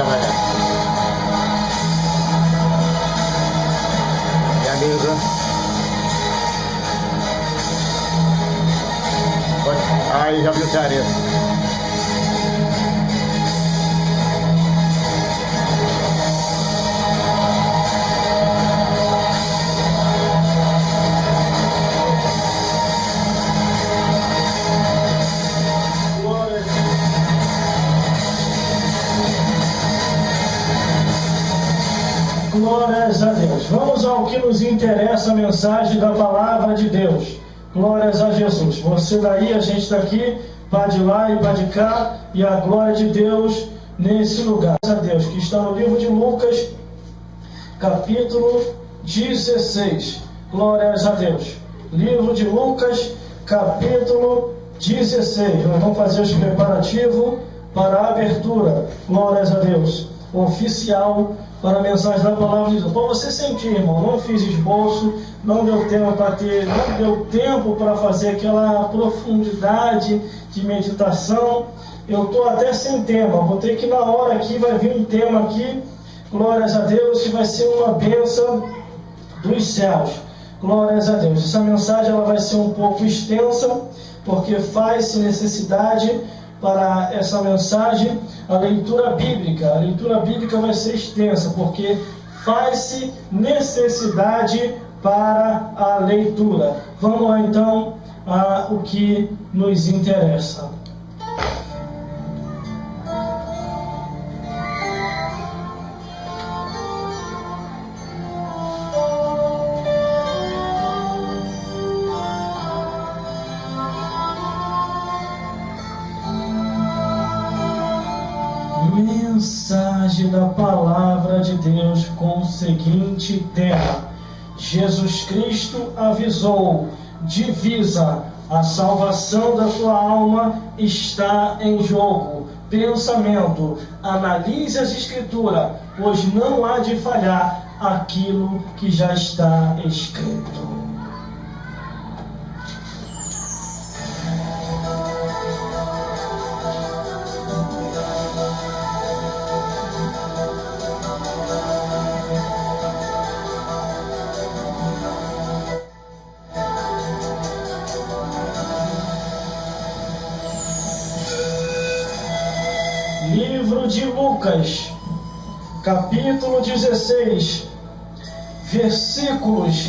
Vaya. Ya mismo. Aí já viu sério. Glórias a Deus. Vamos ao que nos interessa, a mensagem da palavra de Deus. Glórias a Jesus. Você daí, a gente daqui, pá de lá e pá de cá, e a glória de Deus nesse lugar. Glórias a Deus, que está no livro de Lucas, capítulo 16. Glórias a Deus. Livro de Lucas, capítulo 16. Nós vamos fazer os preparativos para a abertura. Glórias a Deus. Oficial para a mensagem da palavra de Deus. Para você sentir, irmão, não fiz esboço, não deu tempo para fazer aquela profundidade de meditação. Eu estou até sem tema, vou ter que na hora aqui, vai vir um tema aqui, glórias a Deus, que vai ser uma bênção dos céus. Glórias a Deus. Essa mensagem ela vai ser um pouco extensa, porque faz-se necessidade para essa mensagem a leitura bíblica. A leitura bíblica vai ser extensa, porque faz-se necessidade para a leitura. Vamos lá então o que nos interessa. Mensagem da palavra de Deus com o seguinte tema: Jesus Cristo avisou, divisa, a salvação da tua alma está em jogo. Pensamento: analise as Escrituras, pois não há de falhar aquilo que já está escrito. Livro de Lucas, capítulo 16, versículos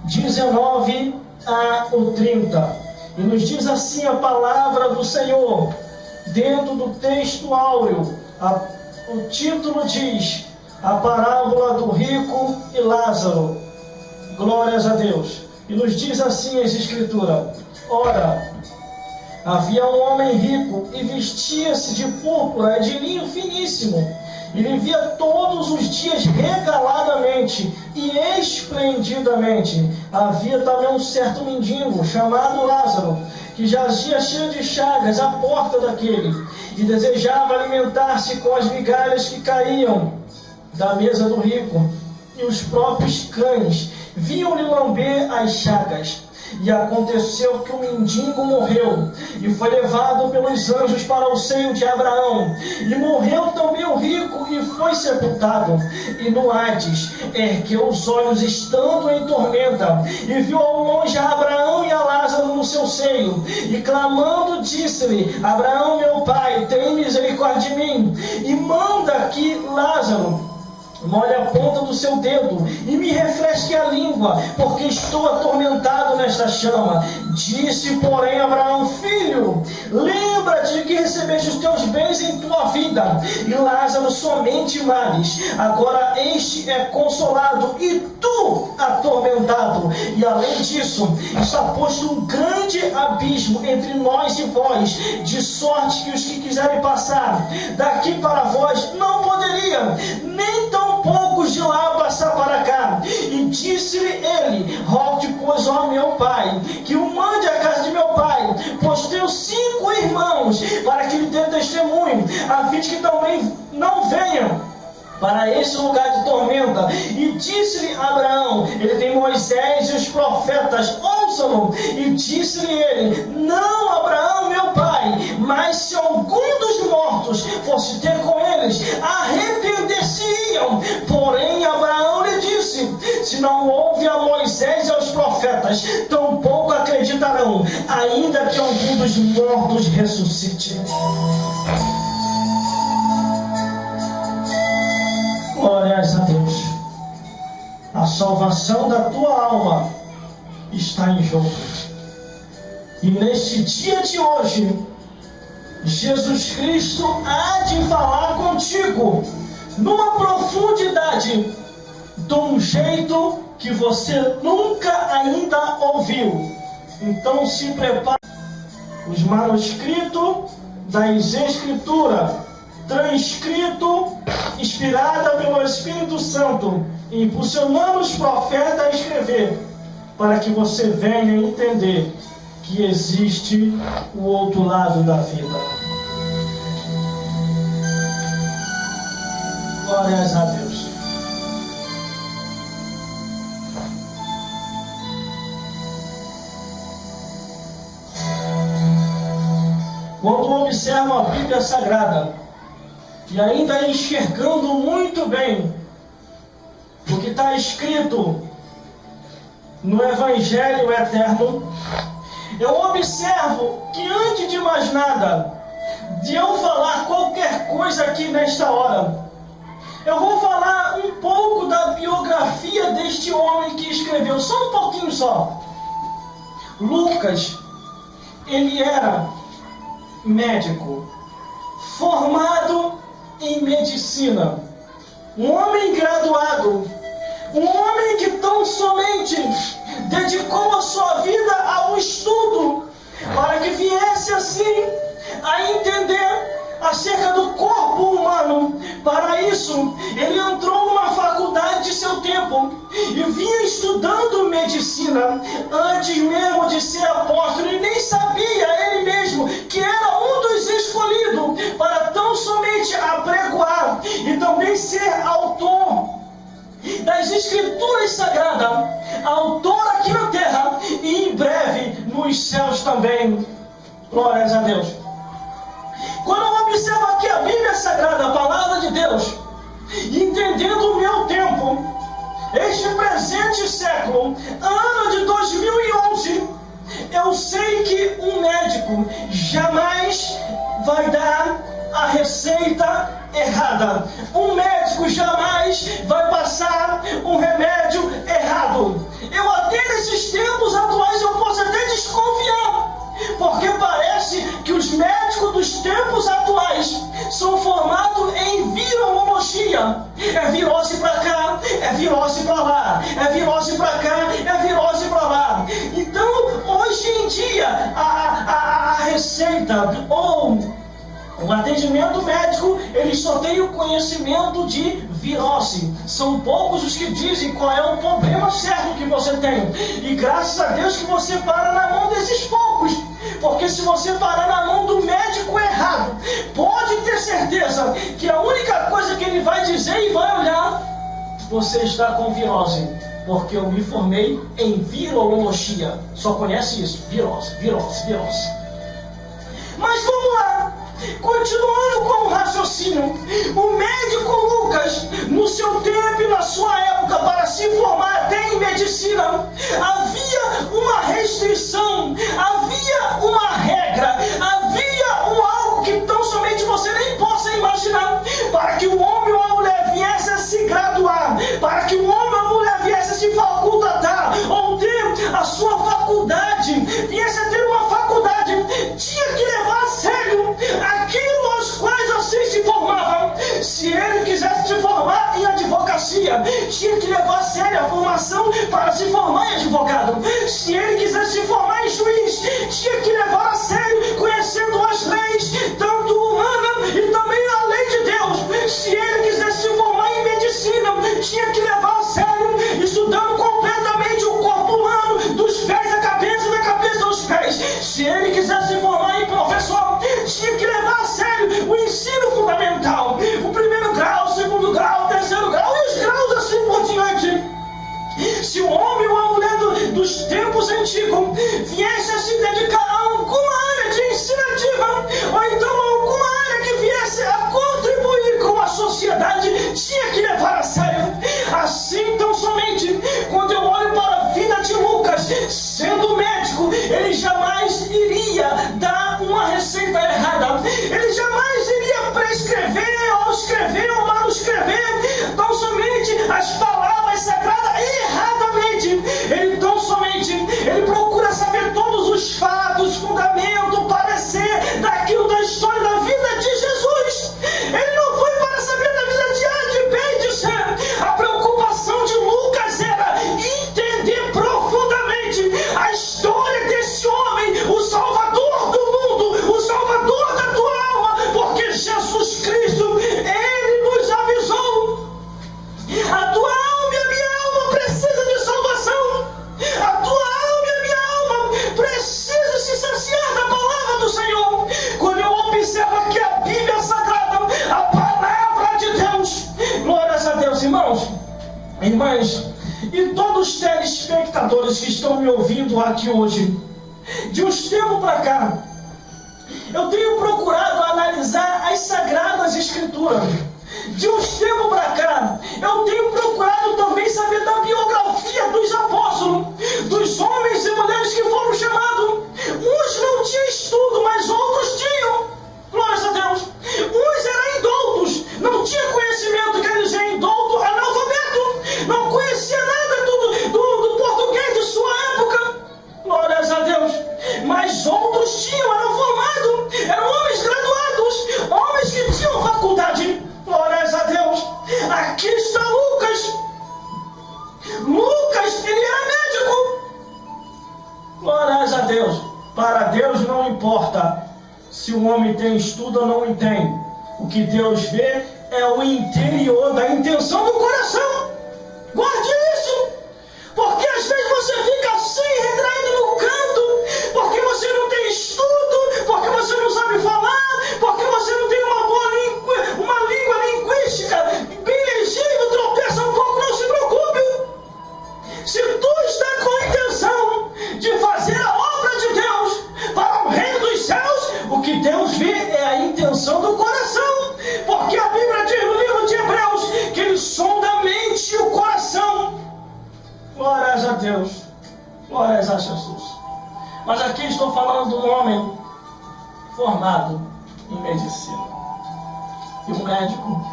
19 a 30. E nos diz assim a palavra do Senhor, dentro do texto áureo. O título diz: a parábola do rico e Lázaro. Glórias a Deus. E nos diz assim as Escrituras: ora, havia um homem rico e vestia-se de púrpura e de linho finíssimo, e vivia todos os dias regaladamente e esplendidamente. Havia também um certo mendigo chamado Lázaro, que jazia cheio de chagas à porta daquele, e desejava alimentar-se com as migalhas que caíam da mesa do rico, e os próprios cães vinham-lhe lamber as chagas. E aconteceu que o mendigo morreu e foi levado pelos anjos para o seio de Abraão. E morreu também o rico e foi sepultado. E no Hades ergueu os olhos estando em tormenta, e viu ao longe a Abraão e a Lázaro no seu seio. E clamando disse-lhe: Abraão, meu pai, tem misericórdia de mim, e manda que Lázaro molhe a ponta do seu dedo e me refresque a língua, porque estou atormentado nesta chama. Disse, porém, Abraão: filho, lembra-te que recebeste os teus bens em tua vida, e Lázaro somente males. Agora este é consolado, e tu atormentado. E além disso, está posto um grande abismo entre nós e vós, de sorte que os que quiserem passar daqui para vós não poderiam, nem tão poucos de lá passar para cá. E disse-lhe ele: rogue, pois, ó meu pai, que o mande à casa de meu pai, pois tenho 5 irmãos, para que lhe dê testemunho, a fim de que também não venham para esse lugar de tormenta. E disse-lhe Abraão: ele tem Moisés e os profetas, ouçam-no. E disse-lhe ele: não, Abraão, meu pai, mas se algum dos mortos fosse ter com eles, arrepender-se-iam. Porém, Abraão lhe disse: se não houve a Moisés e aos profetas, tampouco acreditarão, ainda que algum dos mortos ressuscite. Glórias a Deus. A salvação da tua alma está em jogo. E neste dia de hoje, Jesus Cristo há de falar contigo numa profundidade, de um jeito que você nunca ainda ouviu. Então se prepare. Os manuscritos das Escrituras, transcrito, inspirada pelo Espírito Santo, impulsionando os profetas a escrever, para que você venha entender que existe o outro lado da vida. Glórias a Deus. Quando observo a Bíblia Sagrada, e ainda enxergando muito bem o que está escrito no Evangelho Eterno, eu observo que antes de mais nada, de eu falar qualquer coisa aqui nesta hora, eu vou falar um pouco da biografia deste homem que escreveu, só um pouquinho só. Lucas, ele era médico, formado em medicina, um homem graduado, um homem que tão somente dedicou a sua vida ao estudo, para que viesse assim a entender acerca do corpo humano. Para isso, ele entrou numa faculdade de seu tempo e vinha estudando medicina antes mesmo de ser apóstolo, e nem sabia ele mesmo que era um dos escolhidos para tão somente apregoar e também ser autor das Escrituras Sagradas, autor aqui na terra e em breve nos céus também. Glórias a Deus. Quando eu observo aqui a Bíblia Sagrada, a Palavra de Deus, entendendo o meu tempo, este presente século, ano de 2011, eu sei que um médico jamais vai dar a receita errada. Um médico jamais vai passar um remédio errado. Eu até nesses tempos atuais eu posso até desconfiar, porque parece que os médicos dos tempos atuais são formados em virologia. É virose para cá, é virose para lá, é virose para cá, é virose para lá. Então, hoje em dia, a receita ou o atendimento médico, ele só tem o conhecimento de virose. São poucos os que dizem qual é o problema certo que você tem. E graças a Deus que você para na mão desses poucos. Porque se você parar na mão do médico errado, pode ter certeza que a única coisa que ele vai dizer e vai olhar: você está com virose. Porque eu me formei em virologia. Só conhece isso: virose, virose, virose. Mas vamos lá. Continuando com o raciocínio, o médico Lucas, no seu tempo e na sua época, para se formar até em medicina, havia uma restrição, havia uma regra, havia algo que tão somente você nem possa imaginar, para que o homem ou a mulher viesse a se graduar, para que o homem ou a mulher viesse a se facultatar, ou ter a sua faculdade, viesse a ter uma faculdade, tinha que levar a sério aquilo aos quais assim se formava. Se ele quisesse se formar em advocacia, tinha que levar a sério a formação para se formar em advogado. Se ele quisesse se formar em juiz, tinha que levar a sério, conhecendo as leis, tanto humana e também a lei de Deus. Se ele quisesse se formar em medicina, tinha que levar a sério, estudando completamente o corpo humano, dos pés à cabeça e da cabeça aos pés. Se ele quisesse se formar em professor, tinha que levar a sério o ensino fundamental, o primeiro grau, o segundo grau, o terceiro grau e os graus assim por diante. Se o homem ou a mulher dos tempos antigos viesse a se dedicar a alguma área de ensinativa, ou então a alguma área que Irmãs, e todos os telespectadores que estão me ouvindo aqui hoje, de uns tempos para cá, eu tenho procurado analisar as Sagradas Escrituras. De uns tempos para cá, eu tenho procurado também saber da biografia dos apóstolos, dos homens e mulheres que foram chamados. Uns não tinham estudo, mas outros tinham. Glórias a Deus. Uns eram indoutos, não tinha conhecimento, quer dizer, indouto, analfabeto, não conhecia nada do português de sua época. Glórias a Deus. Mas outros tinham, eram formados, eram homens graduados, homens que tinham faculdade. Glórias a Deus. Aqui está Lucas. Lucas, ele era médico. Glórias a Deus. Para Deus não importa se o homem tem estudo ou não tem. O que Deus vê é o interior da intenção do coração. Guarde isso. Porque às vezes você fica assim, retraído no canto, porque você não tem estudo, porque você não sabe falar, porque você não tem uma língua linguística bem legível, tropeça um pouco, não se preocupe. Se tu está com a intenção de fazer a obra de Deus para o reino dos céus, o que Deus vê é a intenção do coração. Porque a Bíblia diz no livro de Hebreus que Ele sonda a mente e o coração. Glórias a Deus, glórias a Jesus. Mas aqui estou falando de um homem formado em medicina. E um médico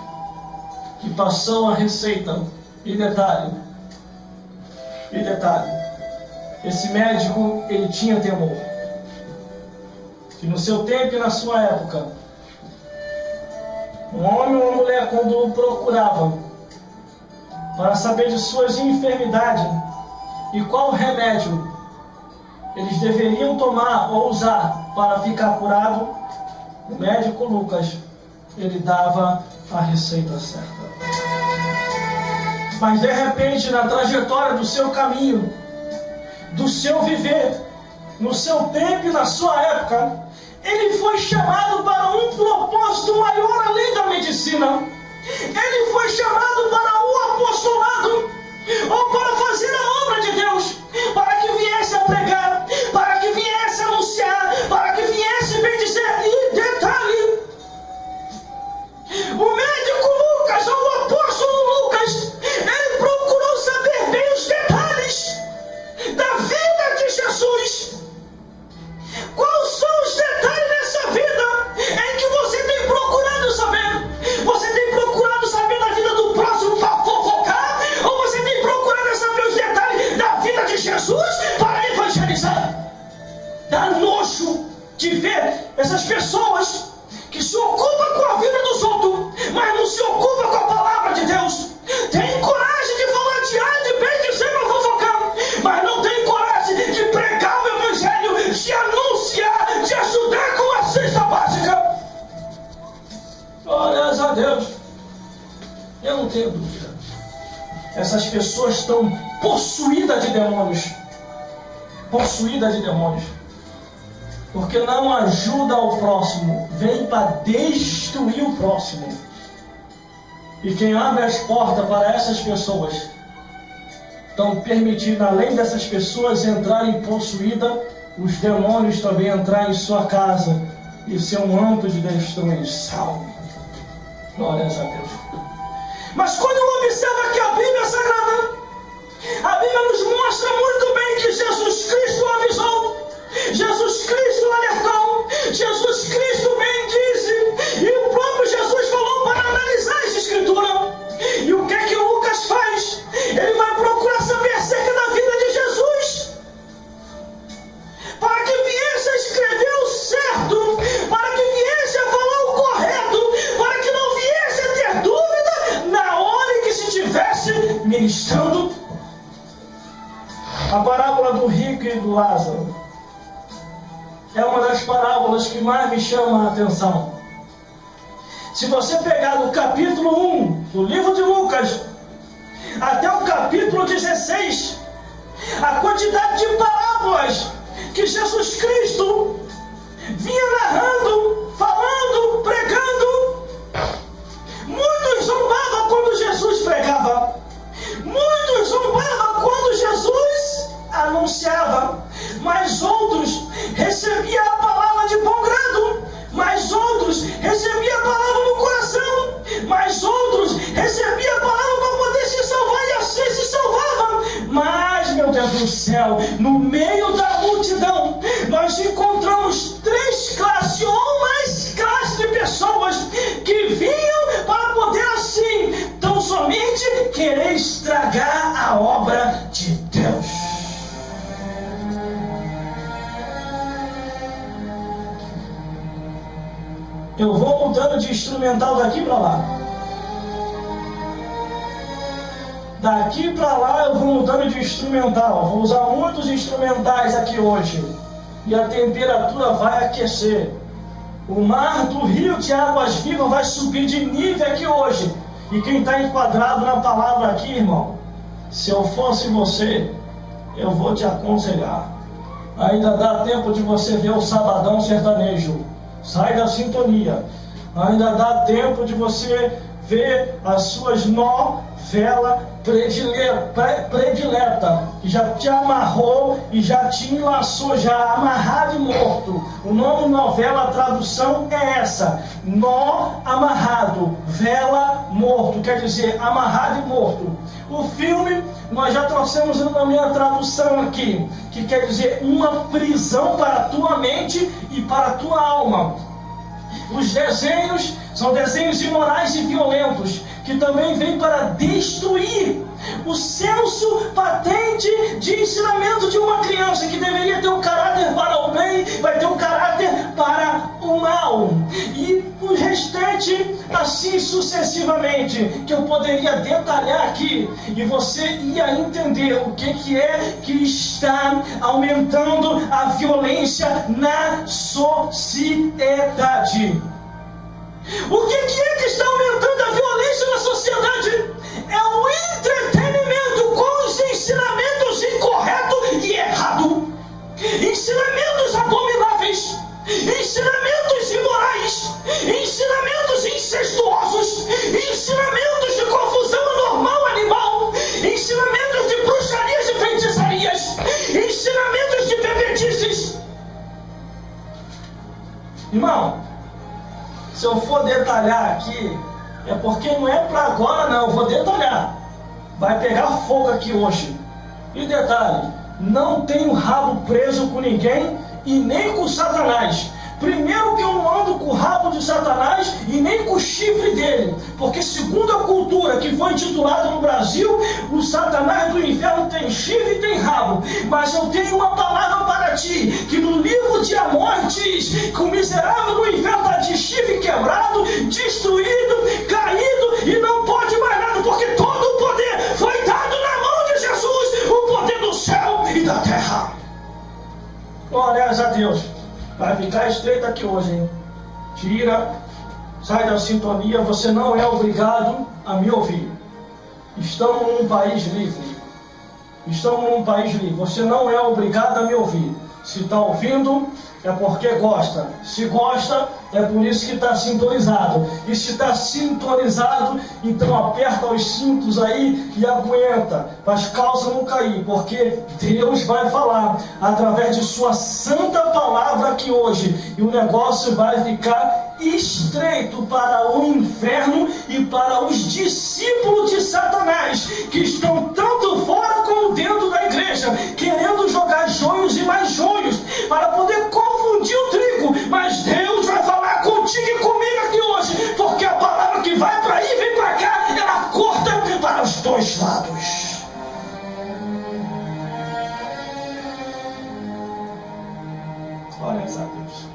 que passou a receita. E detalhe, esse médico, ele tinha temor. Que no seu tempo e na sua época, um homem ou uma mulher, quando o procurava para saber de suas enfermidades e qual remédio eles deveriam tomar ou usar para ficar curado, o médico Lucas, ele dava a receita certa. Mas de repente, na trajetória do seu caminho, do seu viver, no seu tempo e na sua época, ele foi chamado para um propósito maior além da medicina. Ele foi chamado para o apostolado, ou para fazer a obra de Deus, para que viesse a pregar, para que viesse a anunciar, para que viesse bendizer. E detalhe, o médico Lucas, ou o apóstolo Lucas, ele procurou saber bem os detalhes da vida de Jesus. Quais são os detalhes dessa vida em que você tem procurado saber? Você tem procurado saber da vida do próximo para fofocar? Ou você tem procurado saber os detalhes da vida de Jesus para evangelizar? Dá nojo de ver essas pessoas que se ocupam com a vida dos outros, mas não se ocupam com a palavra de Deus. Tem coragem de falar de A, de B, de C para fofocar, mas não tem coragem de pregar o evangelho, de anunciar, de ajudar com a cesta básica. Glórias a Deus. Eu não tenho dúvida. Essas pessoas estão possuídas de demônios. Possuídas de demônios. Porque não ajuda o próximo, vem para destruir o próximo. E quem abre as portas para essas pessoas, estão permitindo, além dessas pessoas entrarem possuídas, os demônios também entrar em sua casa e ser um âmbito de destruição. Glórias a Deus. Mas quando eu observo aqui a Bíblia Sagrada, a Bíblia nos mostra muito bem que Jesus Cristo avisou, Jesus Cristo alertou, Jesus Cristo bem disse, e o próprio Jesus falou para analisar essa escritura. E o que é que Lucas faz? Ele vai procurar saber acerca da vida de Jesus, para que viesse a escrever o certo, para que viesse a falar o correto, para que não viesse a ter dúvida na hora em que se estivesse ministrando. A parábola do rico e do Lázaro é uma das parábolas que mais me chama a atenção. Se você pegar do capítulo 1 do livro de Lucas até o capítulo 16, a quantidade de parábolas que Jesus Cristo vinha narrando, falando, pregando. Muitos zombavam quando Jesus pregava. Muitos outros recebiam a palavra no coração, mas outros recebiam a palavra para poder se salvar e assim se salvavam. Mas, meu Deus do céu, no meio da multidão, nós encontramos três classes ou mais classes de pessoas que vinham para poder assim, tão somente querer estragar a obra de Deus. Eu vou mudando de instrumental daqui para lá. Daqui para lá eu vou mudando de instrumental. Vou usar muitos instrumentais aqui hoje. E a temperatura vai aquecer. O mar do rio de águas vivas vai subir de nível aqui hoje. E quem está enquadrado na palavra aqui, irmão, se eu fosse você, eu vou te aconselhar. Ainda dá tempo de você ver o Sabadão Sertanejo. Sai da sintonia. Ainda dá tempo de você ver as suas novelas predileta, que já te amarrou e já te enlaçou, já amarrado e morto. O nome novela, a tradução é essa: nó amarrado, vela morto, quer dizer amarrado e morto. O filme nós já trouxemos na minha tradução aqui, que quer dizer uma prisão para a tua mente e para a tua alma. Os desenhos são desenhos imorais e violentos, que também vêm para destruir o senso patente de ensinamento de uma criança, que deveria ter um caráter para o bem, vai ter um caráter para o mal. E o restante, assim sucessivamente, que eu poderia detalhar aqui, e você ia entender o que é que está aumentando a violência na sociedade. O que é que está aumentando a violência na sociedade? É o entretenimento com os ensinamentos incorretos e errados, ensinamentos abomináveis, ensinamentos imorais, ensinamentos incestuosos, ensinamentos de confusão normal animal, ensinamentos de bruxarias e feitiçarias, ensinamentos de bebedices. Irmão, se eu for detalhar aqui, é porque não é para agora não, eu vou detalhar. Vai pegar fogo aqui hoje. E detalhe, não tenho rabo preso com ninguém e nem com Satanás. Primeiro que eu não ando com o rabo de Satanás e nem com o chifre dele, porque segundo a cultura que foi intitulada no Brasil, o Satanás do inferno tem chifre e tem rabo. Mas eu tenho uma palavra para ti, que no livro de Amós diz que o miserável do inferno está de chifre quebrado, destruído, caído e não pode mais nada, porque todo o poder foi dado na mão de Jesus, o poder do céu e da terra. Glórias a Deus. Vai ficar estreito aqui hoje, hein? Tira, sai da sintonia, você não é obrigado a me ouvir. Estamos num país livre. Estamos num país livre. Você não é obrigado a me ouvir. Se está ouvindo, é porque gosta. Se gosta, é por isso que está sintonizado. E se está sintonizado, então aperta os cintos aí e aguenta, para as calças não cair, porque Deus vai falar através de sua santa palavra aqui hoje, e o negócio vai ficar estreito para o inferno e para os discípulos de Satanás, que estão tanto fora como dentro da igreja, querendo jogar joios e mais joios, para poder confundir o trigo. Mas Deus vai falar contigo e comigo aqui hoje, porque a palavra que vai para aí, vem para cá, ela corta para os dois lados. Glórias a Deus.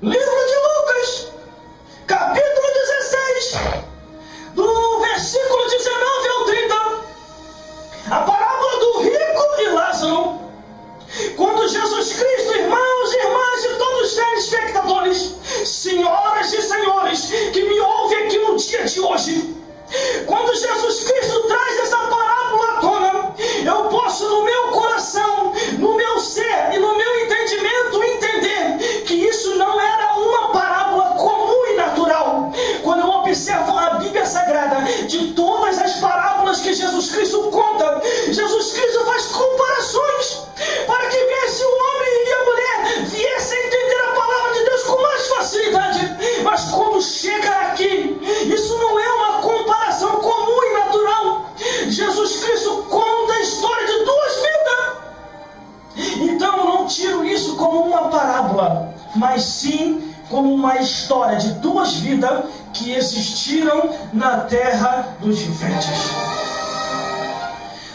Livro de Lucas, capítulo 16, do versículo 19 ao 30, a parábola do rico e Lázaro. Quando Jesus Cristo, irmãos e irmãs e todos os telespectadores, senhoras e senhores que me ouvem aqui no dia de hoje, quando Jesus Cristo traz essa parábola à tona, eu posso no meu coração, no meu ser e no meu entendimento entender que isso não era um assim como uma história de duas vidas que existiram na terra dos viventes.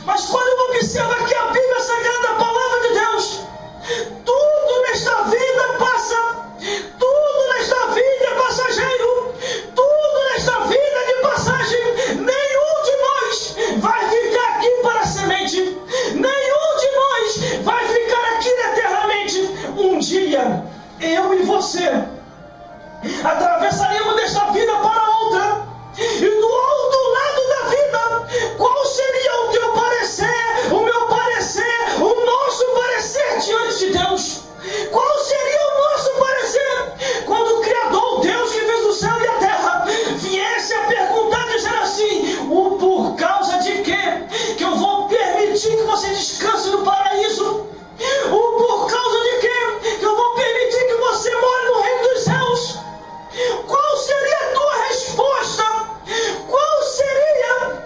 Mas quando eu observo aqui a Bíblia Sagrada, a palavra de Deus, tudo nesta vida passa, tudo nesta vida é passageiro, tudo nesta vida é de passagem. Nenhum de nós vai ficar aqui para semente, nenhum de nós vai ficar aqui eternamente. Um dia, eu e você atravessaríamos desta vida para outra, e do outro lado da vida, qual seria o teu parecer, o meu parecer, o nosso parecer diante de Deus? Qual seria o nosso parecer quando o Criador, Deus que fez o céu e a terra, viesse a perguntar, dizer assim: o por causa de quê que eu vou permitir que você descanse no paraíso? O por causa de quê que eu vou permitir que você more no reino dos céus? Qual seria a tua resposta? Qual seria,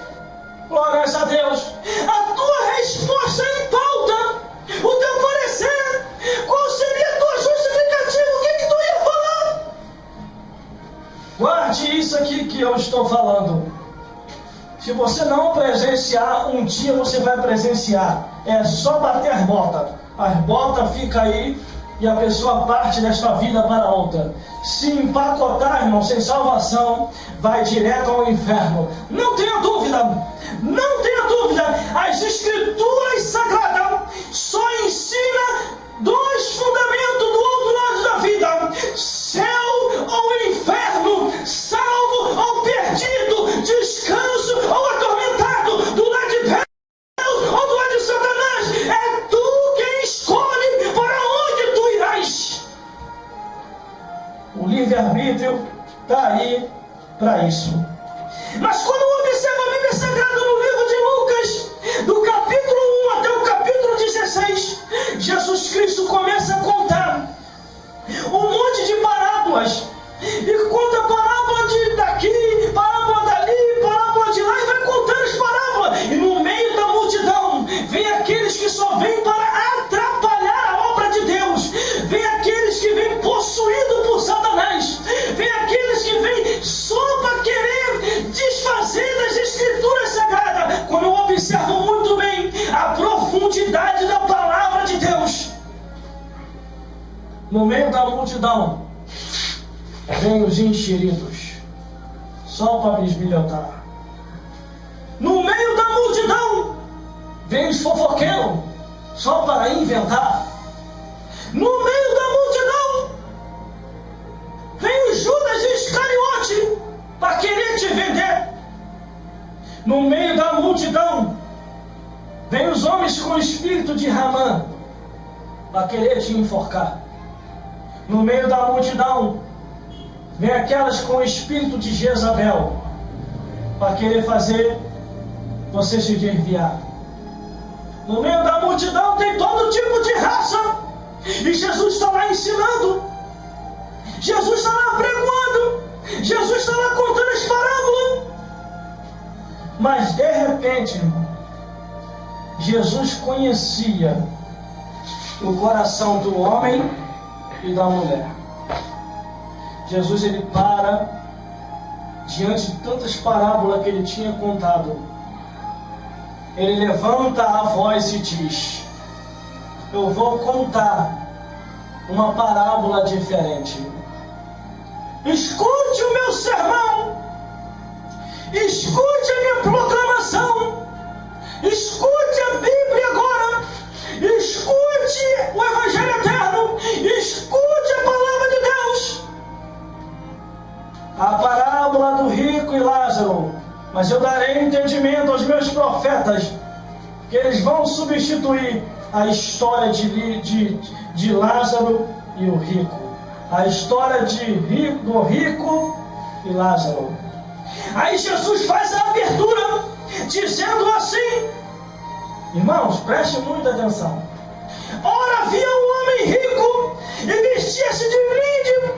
glórias a Deus, a tua resposta em pauta? O teu parecer? Qual seria a tua justificativa? O que tu ia falar? Guarde isso aqui que eu estou falando. Se você não presenciar, um dia você vai presenciar. É só bater as botas. As botas ficam aí e a pessoa parte desta vida para outra. Se empacotar, irmão, sem salvação, vai direto ao inferno. Não tenha dúvida, não tenha dúvida. As Escrituras Sagradas só ensinam dois fundamentos do outro lado da vida: céu ou inferno, salvo ou perdido, descanso ou atormentado, do lado de Deus ou do lado de Satanás. É tu quem escolhe para onde tu irás. O livre-arbítrio está aí para isso. Mas quando eu observo a Bíblia Sagrada no livro de Lucas, do capítulo 1 até o capítulo 16, Jesus Cristo começa a contar um monte de parábolas. E conta parábola daqui, parábola dali, parábola de lá, e vai contando as parábolas. E no meio da multidão, vem aqueles que só vêm para atrapalhar a obra de Deus. Vem aqueles que vêm possuídos por Satanás. Vem aqueles que vêm só para querer desfazer das Escrituras Sagradas. Quando eu observo muito bem a profundidade da palavra de Deus, no meio da multidão, vem os enxeridos, só para bisbilhotar. No meio da multidão, vem os fofoqueiros, só para inventar. No meio da multidão, vem o Judas Iscariote, para querer te vender. No meio da multidão, vem os homens com o espírito de Ramã, para querer te enforcar. No meio da multidão, vem aquelas com o espírito de Jezabel, para querer fazer você se desviar. No meio da multidão tem todo tipo de raça, e Jesus está lá ensinando, Jesus está lá pregoando, Jesus está lá contando as parábolas. Mas de repente, irmão, Jesus conhecia o coração do homem e da mulher. Jesus, ele para diante de tantas parábolas que ele tinha contado. Ele levanta a voz e diz: eu vou contar uma parábola diferente. Escute o meu sermão, escute a minha proclamação, escute a Bíblia agora, escute o Evangelho eterno, escute a palavra de Deus. A parábola do rico e Lázaro. Mas eu darei entendimento aos meus profetas, que eles vão substituir a história de Lázaro e o rico. A história do rico e Lázaro. Aí Jesus faz a abertura, dizendo assim, irmãos, prestem muita atenção. Ora, havia um homem rico, e vestia-se de brinde,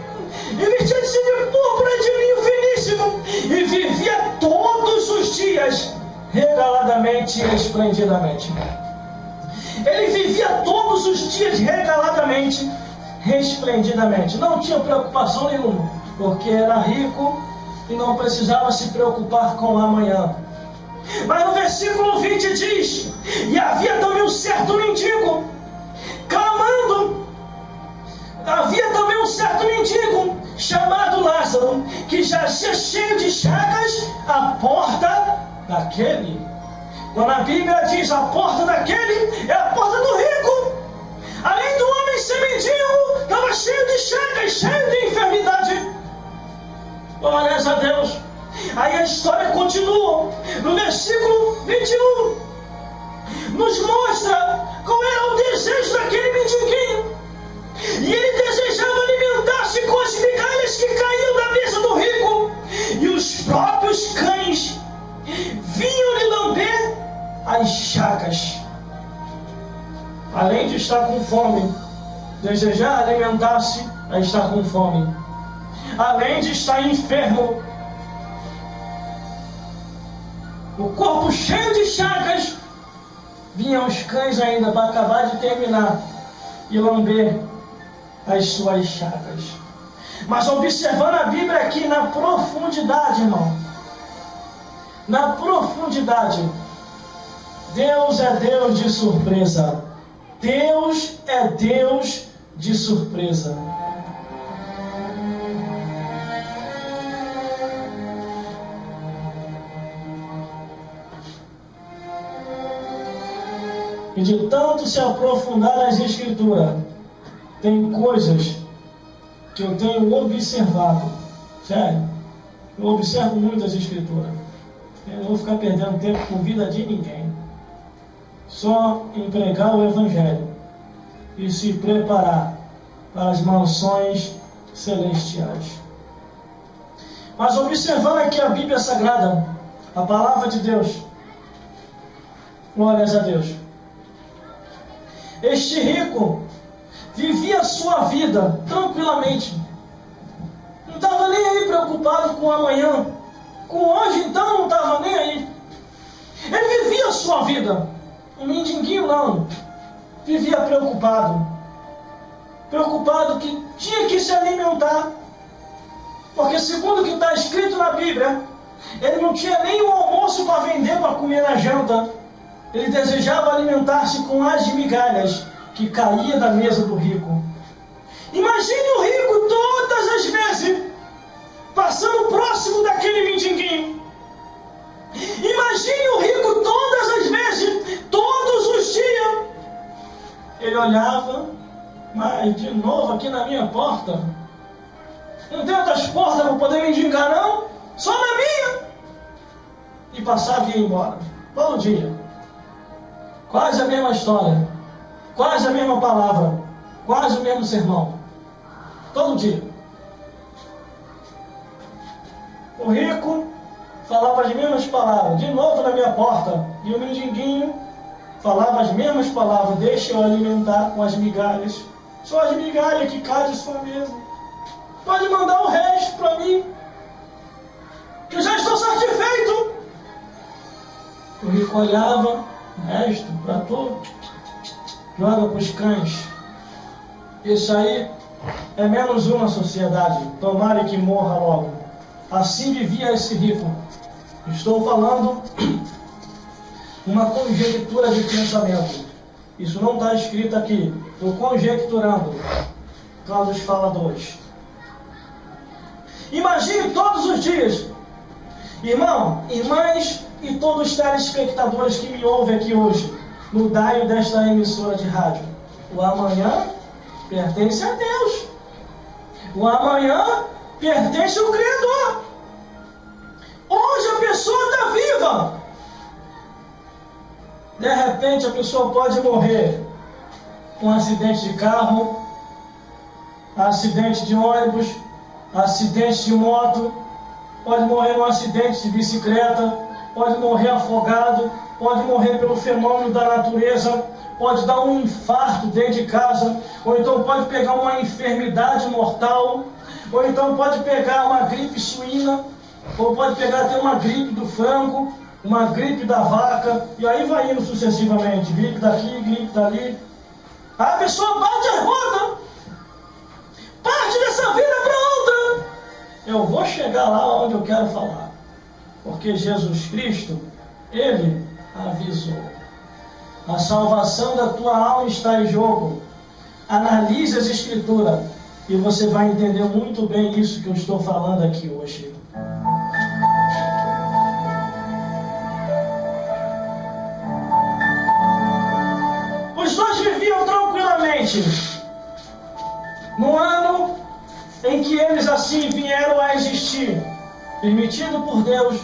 e vestia-se de púrpura e de linho finíssimo, e vivia todos os dias regaladamente e esplendidamente. Ele vivia todos os dias regaladamente resplendidamente. Não tinha preocupação nenhuma, porque era rico e não precisava se preocupar com o amanhã. Mas no versículo 20 diz: e havia também um certo mendigo clamando. Havia também um certo mendigo chamado Lázaro, que jazia cheio de chagas à porta daquele. Quando a Bíblia diz a porta daquele, é a porta do rico. Além do homem ser mendigo, estava cheio de chagas, cheio de enfermidade. Glórias a Deus. Aí a história continua. No versículo 21, nos mostra qual era o desejo daquele mendiguinho. E ele desejava alimentar-se com as migalhas que caíam da mesa do rico. E os próprios cães vinham lhe lamber as chagas. Além de estar com fome, desejar alimentar-se é estar com fome. Além de estar enfermo, o corpo cheio de chagas, vinham os cães ainda para acabar de terminar e lamber as suas chagas. Mas observando a Bíblia aqui na profundidade, irmão, na profundidade, Deus é Deus de surpresa. Deus é Deus de surpresa. E de tanto se aprofundar nas Escrituras, tem coisas que eu tenho observado. Sério, eu observo muito as Escrituras. Eu não vou ficar perdendo tempo com vida de ninguém. Só em pregar o Evangelho e se preparar para as mansões celestiais. Mas observando aqui a Bíblia Sagrada, a Palavra de Deus, glórias a Deus, este rico vivia a sua vida tranquilamente. Não estava nem aí preocupado com o amanhã. Com hoje, então, não estava nem aí. Ele vivia a sua vida. O mendiguinho não. Vivia preocupado. Preocupado que tinha que se alimentar. Porque segundo o que está escrito na Bíblia, ele não tinha nem um almoço para vender para comer na janta. Ele desejava alimentar-se com as migalhas que caía da mesa do rico. Imagine o rico todas as vezes passando próximo daquele mendiguinho. Imagine o rico todas as vezes, todos os dias. Ele olhava, mas de novo aqui na minha porta. Não tem outras portas para poder mendigar não? Só na minha. E passava e ia embora. Todo dia. Quase a mesma história. Quase a mesma palavra. Quase o mesmo sermão. Todo dia. O rico falava as mesmas palavras. De novo na minha porta. E o mendiguinho falava as mesmas palavras. Deixa eu alimentar com as migalhas. Só as migalhas que caem de sua mesa. Pode mandar o resto para mim. Que eu já estou satisfeito. O rico olhava. Resto para tu. Joga para os cães. Isso aí é menos uma sociedade. Tomara que morra logo. Assim vivia esse rico. Estou falando uma conjectura de pensamento. Isso não está escrito aqui. Estou conjecturando. Cláudio fala 2. Imagine todos os dias, irmão, irmãs e todos os telespectadores que me ouvem aqui hoje, no dial desta emissora de rádio. O amanhã pertence a Deus. O amanhã pertence ao Criador. Hoje a pessoa está viva. De repente a pessoa pode morrer com um acidente de carro, acidente de ônibus, acidente de moto, pode morrer num acidente de bicicleta, pode morrer afogado, pode morrer pelo fenômeno da natureza, pode dar um infarto dentro de casa, ou então pode pegar uma enfermidade mortal, ou então pode pegar uma gripe suína, ou pode pegar até uma gripe do frango, uma gripe da vaca, e aí vai indo sucessivamente, gripe daqui, gripe dali. Aí a pessoa bate a roda parte dessa vida para outra. Eu vou chegar lá onde eu quero falar. Porque Jesus Cristo, Ele avisou. A salvação da tua alma está em jogo. Analise as Escrituras e você vai entender muito bem isso que eu estou falando aqui hoje. Os dois viviam tranquilamente no ano em que eles assim vieram a existir, permitido por Deus,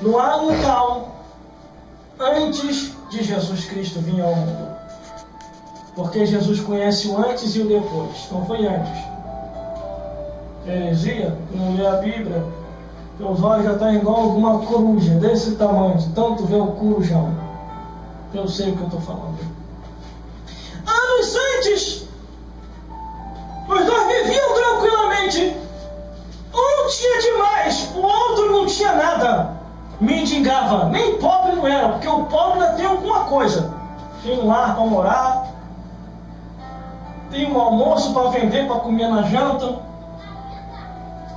no ano tal, antes de Jesus Cristo vir ao mundo. Porque Jesus conhece o antes e o depois. Não foi antes. Heresia, não lê a Bíblia, teus olhos já estão igual alguma coruja, desse tamanho, de tanto ver o corujão. Eu sei o que eu estou falando. Anos antes, os dois viviam tranquilamente. Um tinha demais, o outro não tinha nada. Mendigava, nem pobre não era, porque o pobre ainda tem alguma coisa. Tem um lar para morar, tem um almoço para vender, para comer na janta.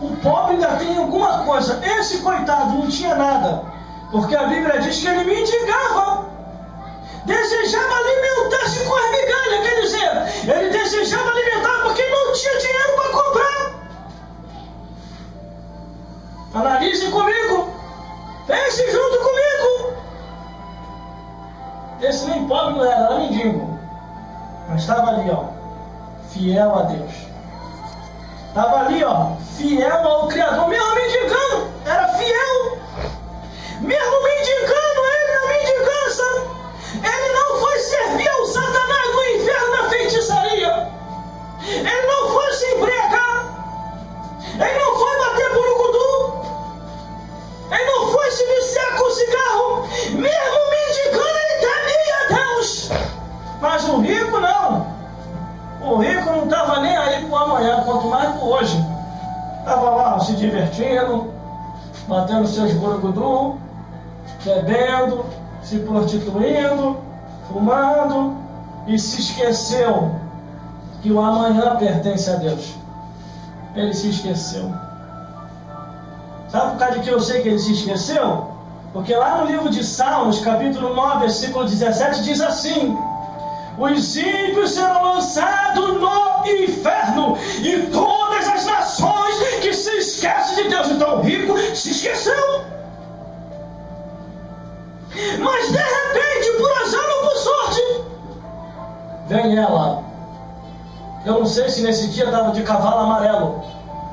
O pobre ainda tem alguma coisa. Esse coitado não tinha nada, porque a Bíblia diz que ele mendigava, desejava alimentar-se com as migalhas. Quer dizer, ele desejava alimentar porque não tinha dinheiro para comprar. Analise comigo, pense junto comigo. Esse nem pobre não era mendigo, mas estava ali, ó, fiel a Deus. Estava ali, ó, fiel ao Criador. Mesmo mendigando, era fiel. Mesmo mendigando, ele na mendigança, ele não foi servir ao Satanás do inferno na feitiçaria. Ele não foi se embriagar. Ele não foi bater burucudu. Ele não foi se viciar com cigarro. Mesmo mendigando, ele temia a Deus. Mas o rico não. O rico não estava nem aí para o amanhã, quanto mais para hoje. Estava lá se divertindo, batendo seus burucudu, bebendo, se prostituindo, fumando, e se esqueceu que o amanhã pertence a Deus. Ele se esqueceu. Sabe por causa de que eu sei que ele se esqueceu? Porque lá no livro de Salmos, capítulo 9, versículo 17, diz assim: os ímpios serão lançados no inferno, e todas as nações que se esquecem de Deus. Então o rico se esqueceu. Mas de repente, por azar ou por sorte, vem ela. Eu não sei se nesse dia estava de cavalo amarelo,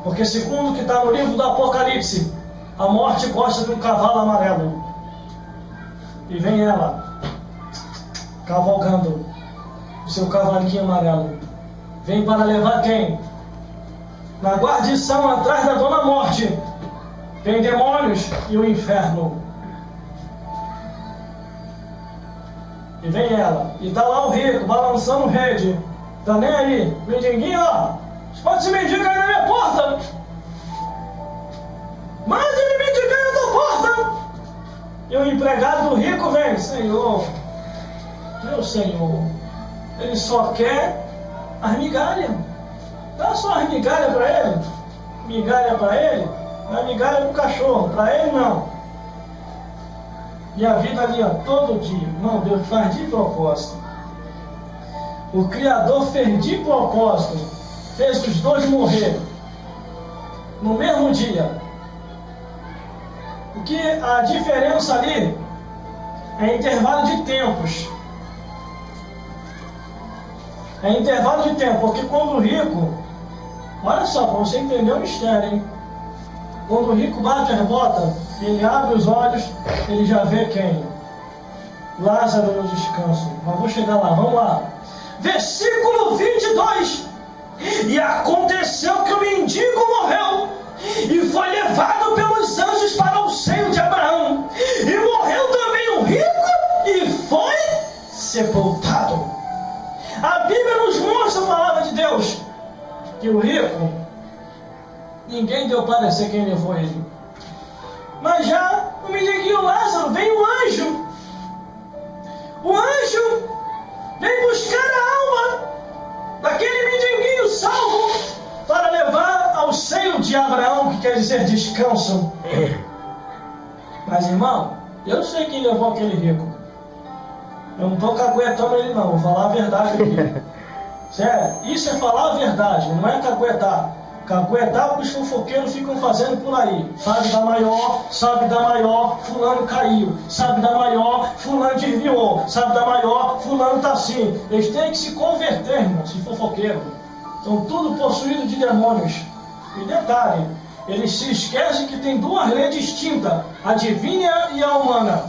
porque segundo o que está no livro do Apocalipse, a morte gosta de um cavalo amarelo. E vem ela, cavalgando o seu cavalinho amarelo. Vem para levar quem? Na guarnição atrás da Dona Morte, vem demônios e o inferno. E vem ela, e está lá o rico, balançando rede. Tá nem aí, mendiguinho, ó. Pode se mendigar aí na minha porta. Manda ele mendigar aí na tua porta. E o empregado do rico vem: Senhor, meu Senhor, ele só quer as migalhas. Dá só as migalhas para ele. Migalha para ele, não é migalha pro cachorro, para ele não. E a vida ali, ó, todo dia. Não, Deus faz de propósito. O Criador fez de propósito, fez os dois morrer no mesmo dia. O que a diferença ali é intervalo de tempos. É intervalo de tempo, porque quando o rico, olha só, para você entender o mistério, hein? Quando o rico bate as botas, ele abre os olhos, ele já vê quem? Lázaro no descanso. Mas vou chegar lá, vamos lá. Versículo 22. E aconteceu que o mendigo morreu e foi levado pelos anjos para o seio de Abraão. E morreu também o rico e foi sepultado. A Bíblia nos mostra a palavra de Deus que o rico, ninguém deu parecer quem levou ele. Mas já o mendiguinho Lázaro, vem o anjo. O anjo vem buscar a alma daquele mendiguinho salvo para levar ao seio de Abraão, que quer dizer descanso. Mas, irmão, eu sei quem levou aquele rico. Eu não estou caguetando ele não, vou falar a verdade aqui. Sério, isso é falar a verdade, não é caguetar. Caguetar o que os fofoqueiros ficam fazendo por aí. Sabe da maior, fulano caiu. Sabe da maior, fulano desviou. Sabe da maior, fulano tá assim. Eles têm que se converter, irmão, se fofoqueiro. São tudo possuídos de demônios. E detalhe, eles se esquecem que tem duas leis distintas, a divina e a humana.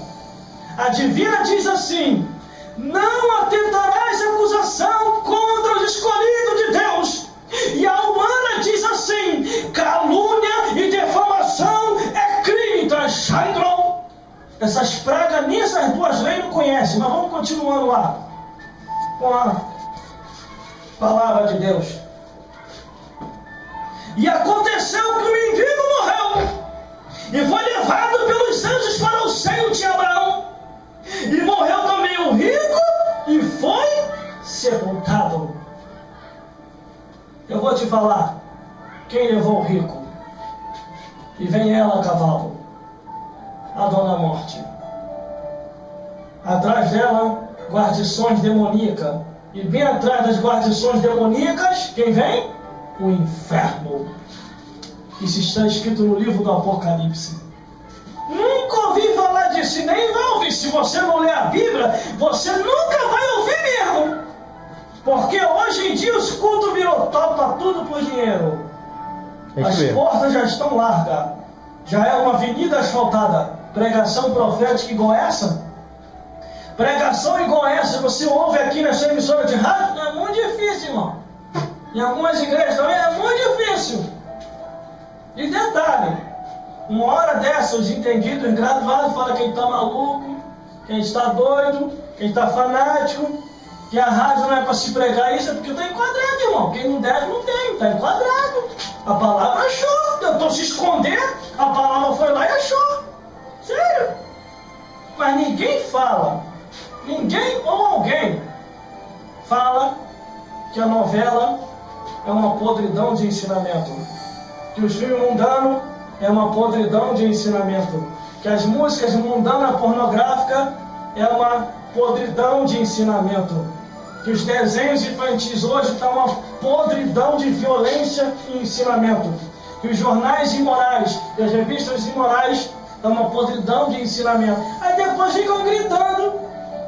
A divina diz assim: não atentarás acusação contra os escolhidos de Deus. E a humana diz assim: calúnia e defamação é crime. Então, Chandron, essas pragas, nem essas duas leis não conhecem. Mas vamos continuando lá com a palavra de Deus. E aconteceu que o mendigo morreu e foi levado pelos anjos para o seio de Abraão. E morreu também o rico e foi sepultado. Eu vou te falar quem levou o rico. E vem ela a cavalo, a Dona Morte. Atrás dela, guarnições demoníacas. E bem atrás das guarnições demoníacas, quem vem? O inferno. Isso está escrito no livro do Apocalipse. Nunca ouvi falar disso, nem vai ouvir. Se você não ler a Bíblia, você nunca vai ouvir mesmo. Porque hoje em dia os cultos virou topa tudo por dinheiro. As portas já estão largas. Já é uma avenida asfaltada. Pregação profética igual essa? Pregação igual essa, você ouve aqui nessa emissora de rádio, é muito difícil, irmão. Em algumas igrejas também é muito difícil. E detalhe, uma hora dessa, os entendidos gravados falam quem está maluco, quem está doido, quem está fanático, que a rádio não é para se pregar isso, é porque está enquadrado, irmão. Quem não deve, não tem, está enquadrado. A palavra achou, tentou se esconder, a palavra foi lá e achou. Sério. Mas ninguém fala, ninguém ou alguém fala que a novela é uma podridão de ensinamento, que os filmes mundanos é uma podridão de ensinamento, que as músicas mundanas pornográficas é uma podridão de ensinamento, que os desenhos infantis hoje estão uma podridão de violência e ensinamento, que os jornais imorais e as revistas imorais estão uma podridão de ensinamento. Aí depois ficam gritando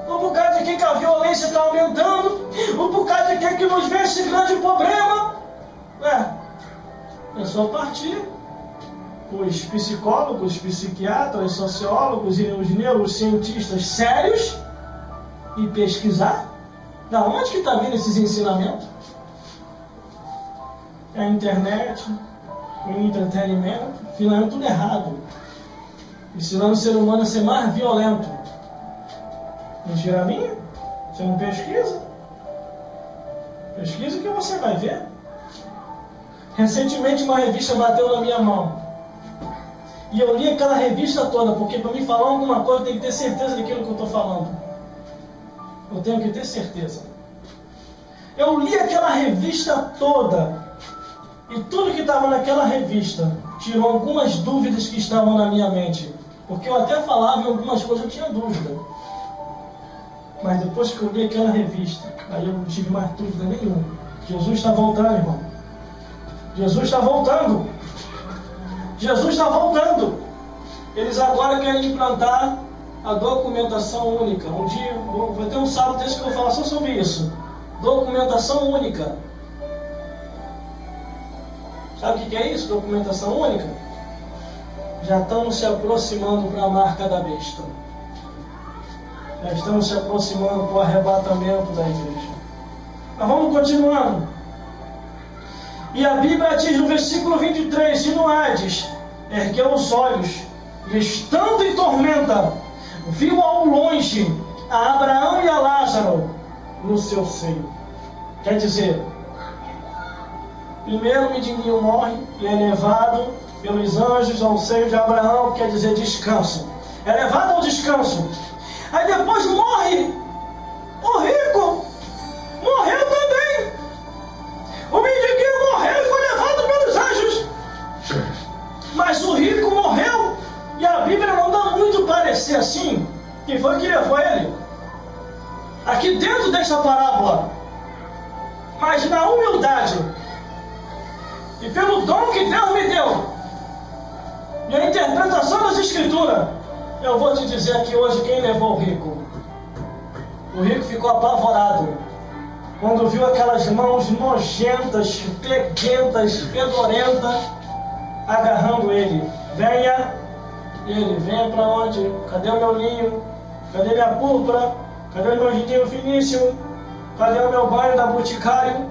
um bocado de que a violência está aumentando, um bocado de que nos vê esse grande problema. É só partir os psicólogos, psiquiatras, sociólogos e os neurocientistas sérios e pesquisar da onde que está vindo esses ensinamentos. É a internet, o entretenimento, ensinando tudo errado, ensinando o ser humano a ser mais violento. Mentira minha? Você não pesquisa? Pesquisa que você vai ver. Recentemente uma revista bateu na minha mão. E eu li aquela revista toda, porque para me falar alguma coisa eu tenho que ter certeza daquilo que eu estou falando. Eu tenho que ter certeza. Eu li aquela revista toda. E tudo que estava naquela revista tirou algumas dúvidas que estavam na minha mente. Porque eu até falava em algumas coisas, eu tinha dúvida. Mas depois que eu li aquela revista, aí eu não tive mais dúvida nenhuma. Jesus está voltando, irmão. Jesus está voltando. Jesus está voltando. Eles agora querem implantar a documentação única. Um dia, vai ter um sábado desse que eu vou falar só sobre isso. Documentação única. Sabe o que é isso? Documentação única? Já estamos se aproximando para a marca da besta. Já estamos se aproximando para o arrebatamento da igreja. Mas vamos continuando. E a Bíblia diz no versículo 23, e no Hades, ergueu os olhos, e estando em tormenta, viu ao longe a Abraão e a Lázaro no seu seio. Quer dizer, primeiro o mendininho morre e é levado pelos anjos ao seio de Abraão, quer dizer descanso. É levado ao descanso. Aí depois morre o rico, morreu também. O mendiguinho morreu e foi levado ser assim, quem foi que levou ele? Aqui dentro desta parábola, mas na humildade e pelo dom que Deus me deu e a interpretação das Escrituras, eu vou te dizer aqui hoje quem levou o rico. O rico ficou apavorado quando viu aquelas mãos nojentas, peguentas, fedorentas, agarrando ele. Venha! E ele, venha para onde? Cadê o meu linho? Cadê minha púrpura? Cadê o meu judeu finíssimo? Cadê o meu banho da Boticário?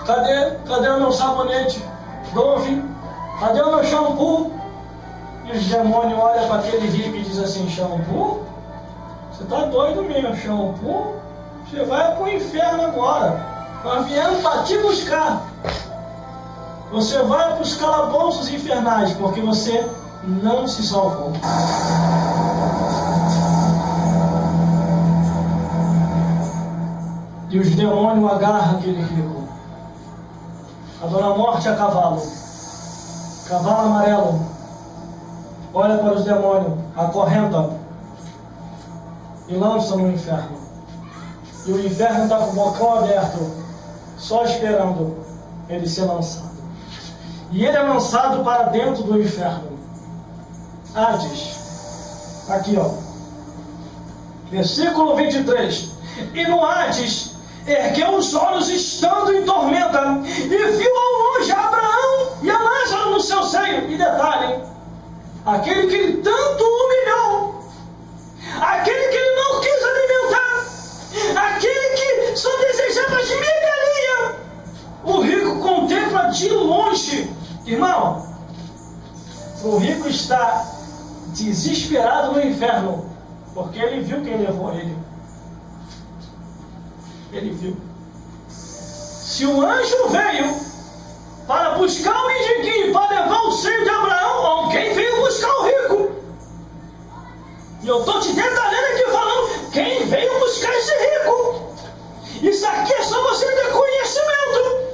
Cadê o meu sabonete Dove? Cadê o meu shampoo? E os demônios olham para aquele rico e dizem assim, shampoo? Você está doido mesmo, shampoo? Você vai para o inferno agora. Nós viemos para te buscar. Você vai para os calabouços infernais, porque você não se salvou. E os demônios agarram aquele rico. A Dona Morte a cavalo. Cavalo amarelo. Olha para os demônios, acorrenta e lança no inferno. E o inferno está com o bocão aberto, só esperando ele ser lançado. E ele é lançado para dentro do inferno. Hades. Aqui, ó. Versículo 23. E no Hades, ergueu os olhos estando em tormenta, e viu ao longe Abraão e a Lázaro no seu seio. E detalhe, aquele que ele tanto humilhou, aquele que ele não quis alimentar, aquele que só desejava as migalhinhas, o rico contempla de longe. Irmão, o rico está desesperado no inferno, porque ele viu quem levou ele. Ele viu. Se o anjo veio para buscar o mendiguinho, para levar o seio de Abraão, alguém veio buscar o rico. E eu estou te detalhando aqui falando quem veio buscar esse rico. Isso aqui é só você ter conhecimento.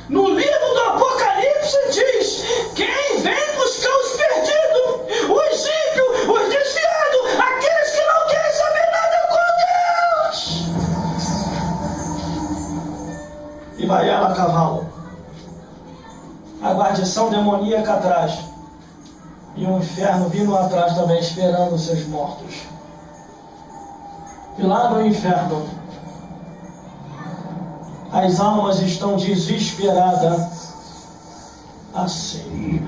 No livro do Apocalipse diz: quem vem buscar os perdidos, os ímpios, os desviados, aqueles que não querem saber nada com Deus. E vai ela a cavalo. A guarnição demoníaca atrás. E o inferno vindo atrás também, esperando os seus mortos. E lá no inferno, as almas estão desesperadas assim.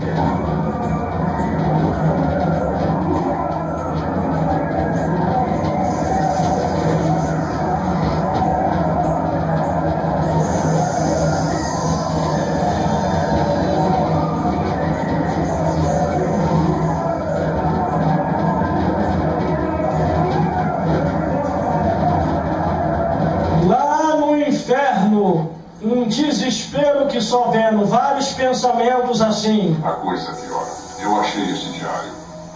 Um desespero que só vendo vários pensamentos assim. A coisa pior. Eu achei esse diário.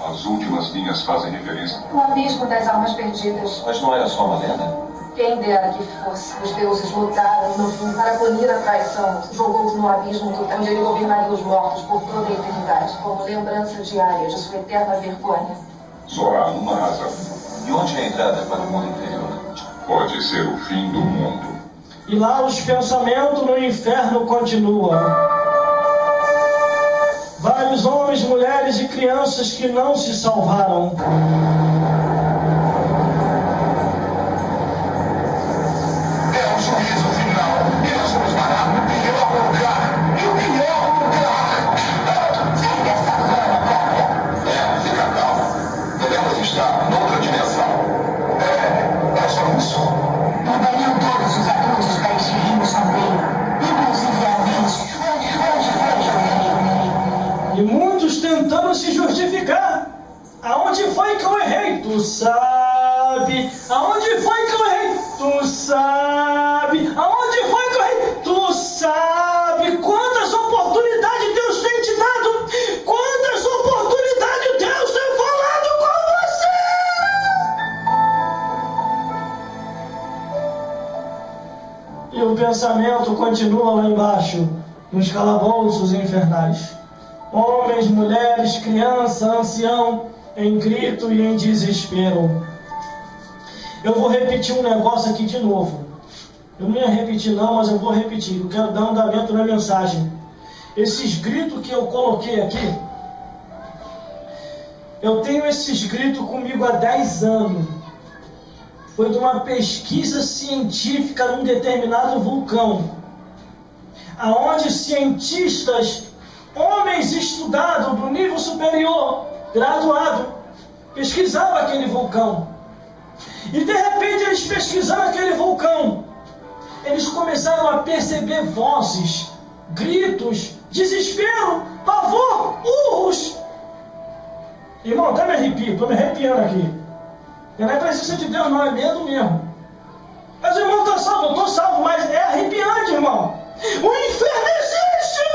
As últimas linhas fazem referência. O abismo das almas perdidas. Mas não era só uma lenda? Quem dera que fosse. Os deuses lutaram, no fim, para punir a traição. Jogou-o no abismo onde ele governaria os mortos por toda a eternidade, como lembrança diária de sua eterna vergonha. Só há uma razão. E onde é a entrada para o mundo inferior? Pode ser o fim do mundo. E lá os pensamentos no inferno continuam. Vários homens, mulheres e crianças que não se salvaram. É o juízo final. E nós vamos parar no pior lugar. E o pior lugar. Sai dessa zona, Cópia. Fica calma. Devemos estar noutra dimensão. É só isso. Trabalham todos os adultos para este rio sombrio, inclusive a mente. Onde foi que eu errei? E muitos tentando se justificar. Aonde foi que eu errei? Tu sabe. Aonde foi que eu errei? Tu sabe. Aonde foi que eu errei? Tu sabe. Quantas oportunidades Deus tem te dado? Quantas oportunidades Deus tem falado com você? E o pensamento continua lá embaixo, nos calabouços infernais. Homens, mulheres, crianças, ancião, em grito e em desespero. Eu vou repetir um negócio aqui de novo. Eu não ia repetir não, mas eu vou repetir. Eu quero dar um andamento na mensagem. Esses gritos que eu coloquei aqui, eu tenho esses gritos comigo há 10 anos. Foi de uma pesquisa científica num determinado vulcão, aonde cientistas, homens estudados do nível superior, graduado, pesquisavam aquele vulcão. E de repente eles pesquisando aquele vulcão, eles começaram a perceber vozes, gritos, desespero, pavor, urros. Irmão, até me arrepio, estou me arrepiando aqui. Não é presença de Deus, não, é medo mesmo. Mas o irmão está salvo, eu estou salvo, mas é arrepiante, irmão. O inferno existe!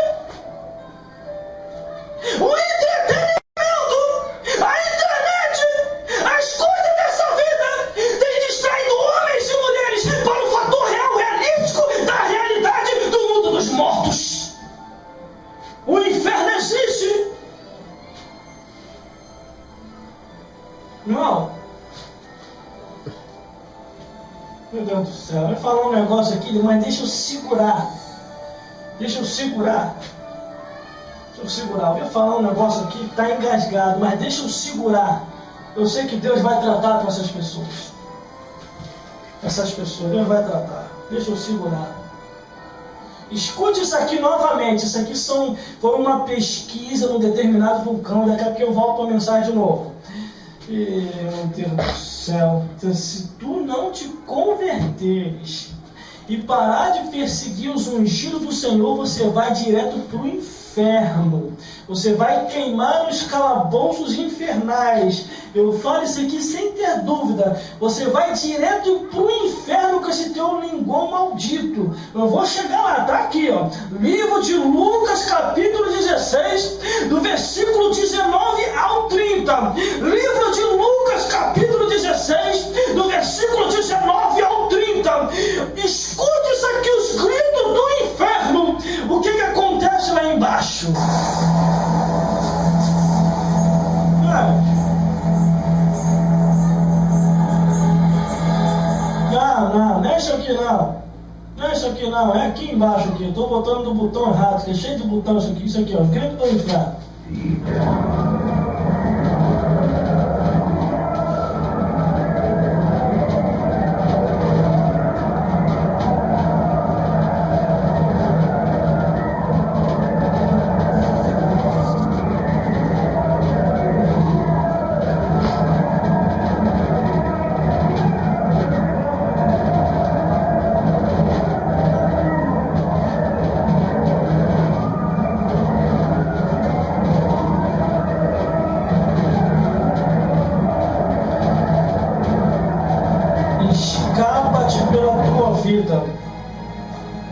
O entretenimento, a internet, as coisas dessa vida têm distraído homens e mulheres para o fator real, realístico da realidade do mundo dos mortos. O inferno existe! Irmão, meu Deus do céu, eu ia falar um negócio aqui, mas deixa eu segurar. Eu ia falar um negócio aqui que está engasgado, mas deixa eu segurar. Eu sei que Deus vai tratar com essas pessoas. Deus vai tratar. Deixa eu segurar. Escute isso aqui novamente. Isso aqui foi uma pesquisa num determinado vulcão. Daqui a pouco eu volto para a mensagem de novo. E, meu Deus do céu, se tu não te converteres e parar de perseguir os ungidos do Senhor, você vai direto para o inferno. Você vai queimar nos calabouços infernais. Eu falo isso aqui sem ter dúvida. Você vai direto para o inferno com esse teu linguão maldito. Eu vou chegar lá, tá aqui, ó. Livro de Lucas, capítulo 16, do versículo 19 ao 30. Livro de Lucas, capítulo 16, do versículo 19 ao 30. Escute isso aqui, os gritos do inferno. O que acontece lá embaixo? Não é isso aqui não. Não é isso aqui não, é aqui embaixo aqui. Estou botando do botão errado, que é cheio de botão isso aqui, ó. Grito do inferno.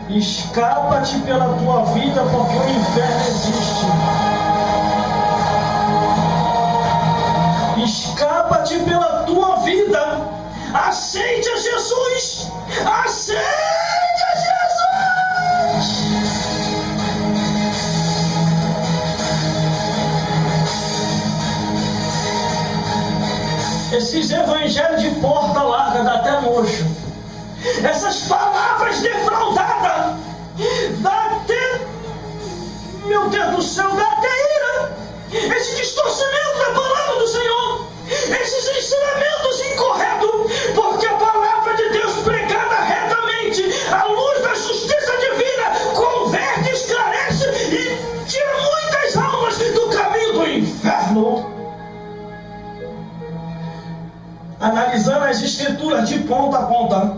Escapa-te pela tua vida, porque o inferno existe. Escapa-te pela tua vida. Aceite a Jesus. Aceite a Jesus. Esses evangelhos de porta larga dá até nojo. Essas palavras defraudadas dá até, meu Deus do céu, dá até ira. Esse distorcimento da palavra do Senhor, esses ensinamentos incorretos, porque a palavra de Deus pregada retamente, à luz da justiça divina, converte, esclarece e tira muitas almas do caminho do inferno. Analisando as escrituras de ponta a ponta,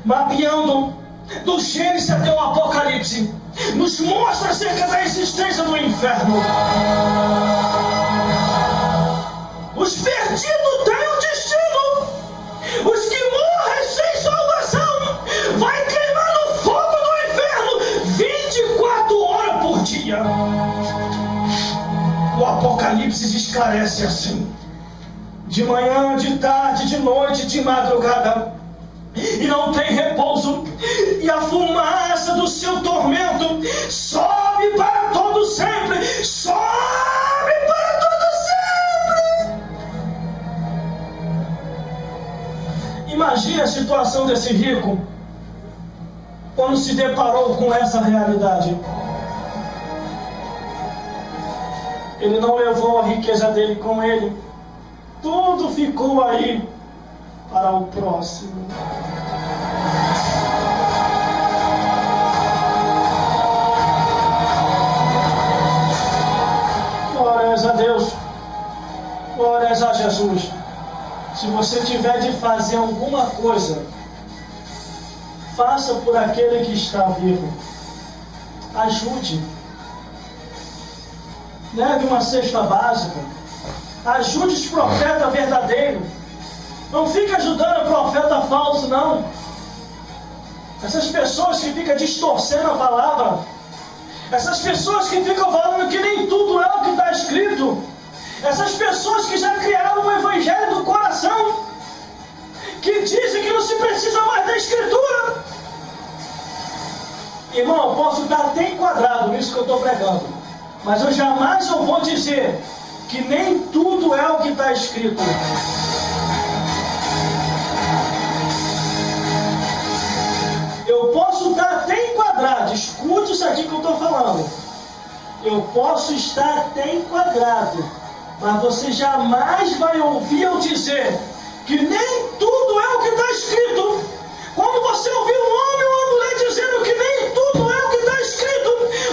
mapeando do Gênesis até o Apocalipse, nos mostra acerca da existência do inferno. Os perdidos têm um destino. Os que morrem sem salvação vai queimar no fogo do inferno 24 horas por dia. O Apocalipse esclarece assim: de manhã, de tarde, de noite, de madrugada, e não tem repouso, e a fumaça do seu tormento sobe para todo sempre, sobe para todo sempre. situação desse rico quando se deparou com essa realidade? Ele não levou a riqueza dele com ele. Tudo ficou aí para o próximo. Glórias a Deus. Glórias a Jesus. Se você tiver de fazer alguma coisa, faça por aquele que está vivo. Ajude. Leve uma cesta básica. Ajude os profetas verdadeiros. Não fique ajudando o profeta falso, não. Essas pessoas que ficam distorcendo a palavra. Essas pessoas que ficam falando que nem tudo é o que está escrito. Essas pessoas que já criaram o evangelho do coração. Que dizem que não se precisa mais da escritura. Irmão, eu posso estar até enquadrado nisso que eu estou pregando. Mas eu jamais vou dizer que nem tudo é o que está escrito. Eu posso estar até enquadrado. Escute isso aqui que eu estou falando. Eu posso estar até enquadrado. Mas você jamais vai ouvir eu dizer que nem tudo é o que está escrito. Quando você ouvir um homem ou uma mulher dizendo que nem tudo é o que está escrito,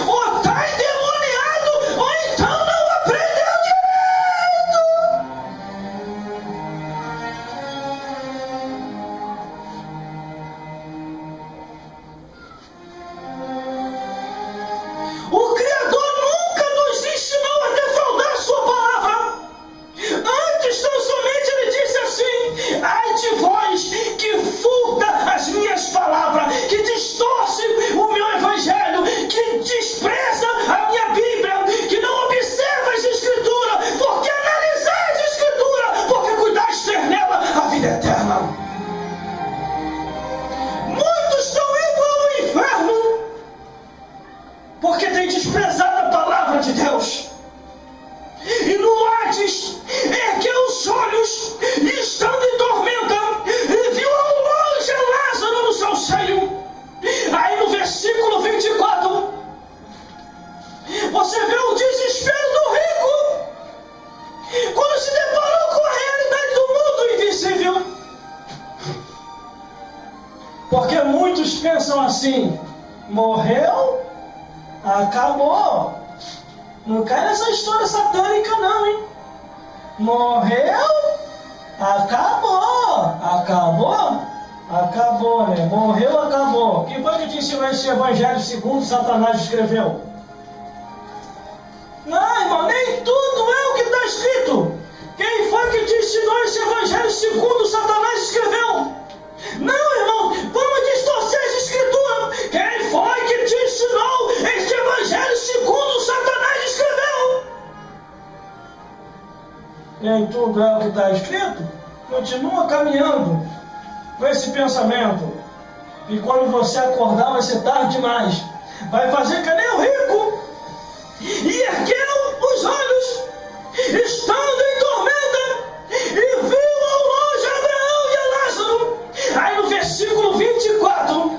ou está endemoniado, ou então não aprendeu direito. O Criador nunca nos ensinou a defraudar a sua palavra. Antes, tão somente ele disse assim: ai de vós que furta as minhas palavras, que distorce o meu evangelho, que despreza a minha Bíblia, que não observa as escrituras, porque analisar as escrituras, porque cuidais ter nela a vida eterna. Muitos estão indo ao inferno porque têm desprezado a palavra de Deus. E no Hades ergueu os olhos, estando em tormenta, e viu ao longe Lázaro no seu seio. Aí no versículo 24, você vê o desespero do rico, quando se deparou com a realidade do mundo invisível. Porque muitos pensam assim: morreu, acabou. Não cai nessa história satânica não, hein? Morreu, acabou. Acabou? Acabou, né? Morreu, acabou. Quem foi que te ensinou esse evangelho segundo Satanás escreveu? Não, irmão, nem tudo é o que está escrito. Quem foi que te ensinou esse evangelho segundo Satanás escreveu? Não, irmão, vamos distorcer as escrituras. Quem foi que te ensinou este evangelho segundo Satanás escreveu? Nem tudo é o que está escrito. Continua caminhando com esse pensamento. E quando você acordar vai ser tarde demais. Vai fazer que nem o rico. E ergueu os olhos, estando em tormenta, e viu ao longe Abraão e Lázaro. Aí no versículo 24,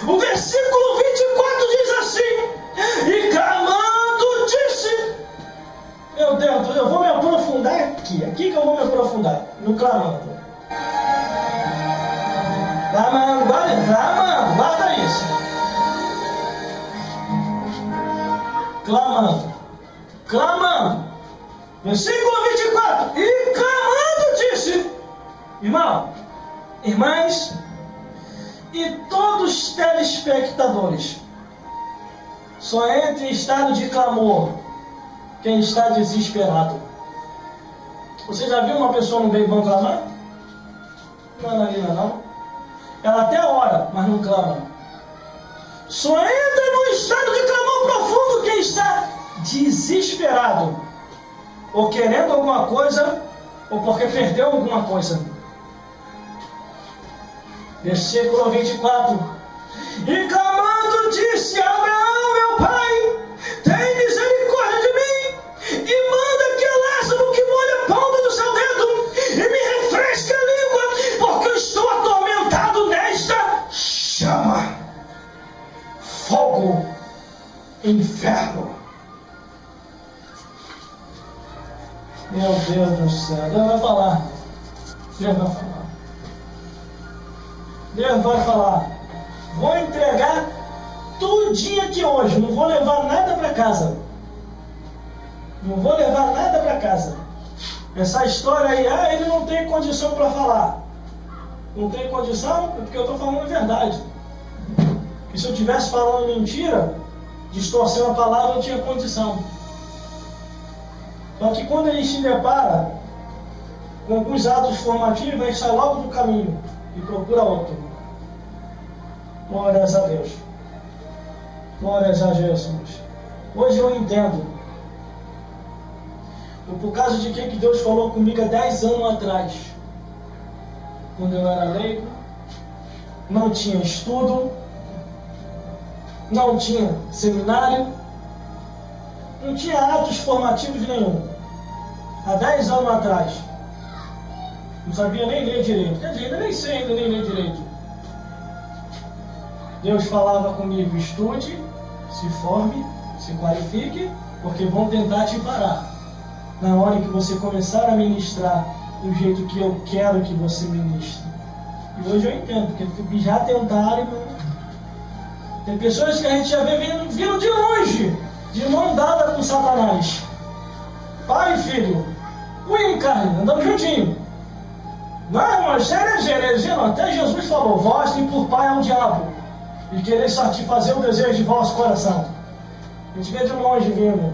o versículo 24 diz assim: e clamando disse... Meu Deus, eu vou me aprofundar aqui que eu vou me aprofundar, no clamando. Clamando, guarda isso. Clamando. Versículo 24. E clamando disse... Irmão, irmãs e todos os telespectadores, só entra em estado de clamor quem está desesperado. Você já viu uma pessoa no bem bom clamar? Não, Analina, não. Ela até ora, mas não clama. Só entra num estado de clamor profundo quem está desesperado, ou querendo alguma coisa, ou porque perdeu alguma coisa. Versículo 24. E clamando disse: Abraão, meu pai, tem misericórdia de mim, e manda que Lázaro que molhe a palma do seu dedo e me refresque a língua, inferno. Meu Deus do céu, Deus vai falar. Deus vai falar. Deus vai falar. Vou entregar tudinho aqui hoje, não vou levar nada para casa. Não vou levar nada para casa. Essa história aí, ele não tem condição para falar. Não tem condição porque eu estou falando a verdade. E se eu estivesse falando mentira, distorcendo a palavra, eu tinha condição. Só que quando ele se depara com alguns atos formativos, ele sai logo do caminho e procura outro. Glórias a Deus. Glórias a Jesus. Hoje eu entendo por causa de que Deus falou comigo há 10 anos atrás. Quando eu era leigo, não tinha estudo, não tinha seminário, não tinha atos formativos nenhum. Há 10 anos atrás. Não sabia nem ler direito. Quer dizer, ainda nem sei ainda nem ler direito. Deus falava comigo: estude, se forme, se qualifique, porque vão tentar te parar. Na hora que você começar a ministrar do jeito que eu quero que você ministre. E hoje eu entendo, porque já tentaram. Tem pessoas que a gente já vê vindo de longe, de mão dada com Satanás. Pai e filho, unha e carne, andando juntinho. Não, irmão, isso é heresia, não. Até Jesus falou: vós tem por pai ao diabo, e querer satisfazer o desejo de vosso coração. A gente vê de longe vindo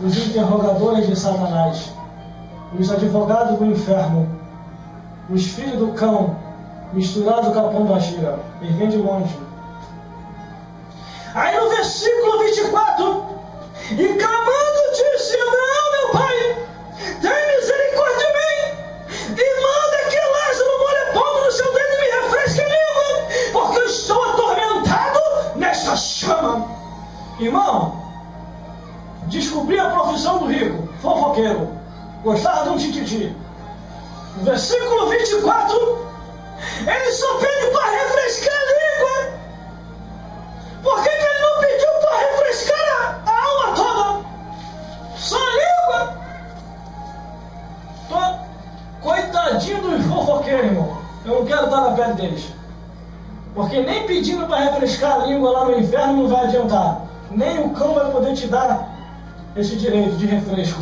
os interrogadores de Satanás, os advogados do inferno, os filhos do cão, misturados com a pombagira. Eles vêm de longe. Aí no versículo 24, e clamando disse: Abraão, meu pai, tem misericórdia de mim, e manda que Lázaro molhe ponto no seu dedo e me refresque a língua, porque eu estou atormentado nesta chama. Irmão, descobri a profissão do rico, fofoqueiro, gostava de um tititi. No versículo 24, ele só pede para refrescar a língua. Por que ele não pediu para refrescar a alma toda? Só a língua? Coitadinho dos fofoqueiros, irmão. Eu não quero estar na pele deles. Porque nem pedindo para refrescar a língua lá no inferno não vai adiantar. Nem o cão vai poder te dar esse direito de refresco.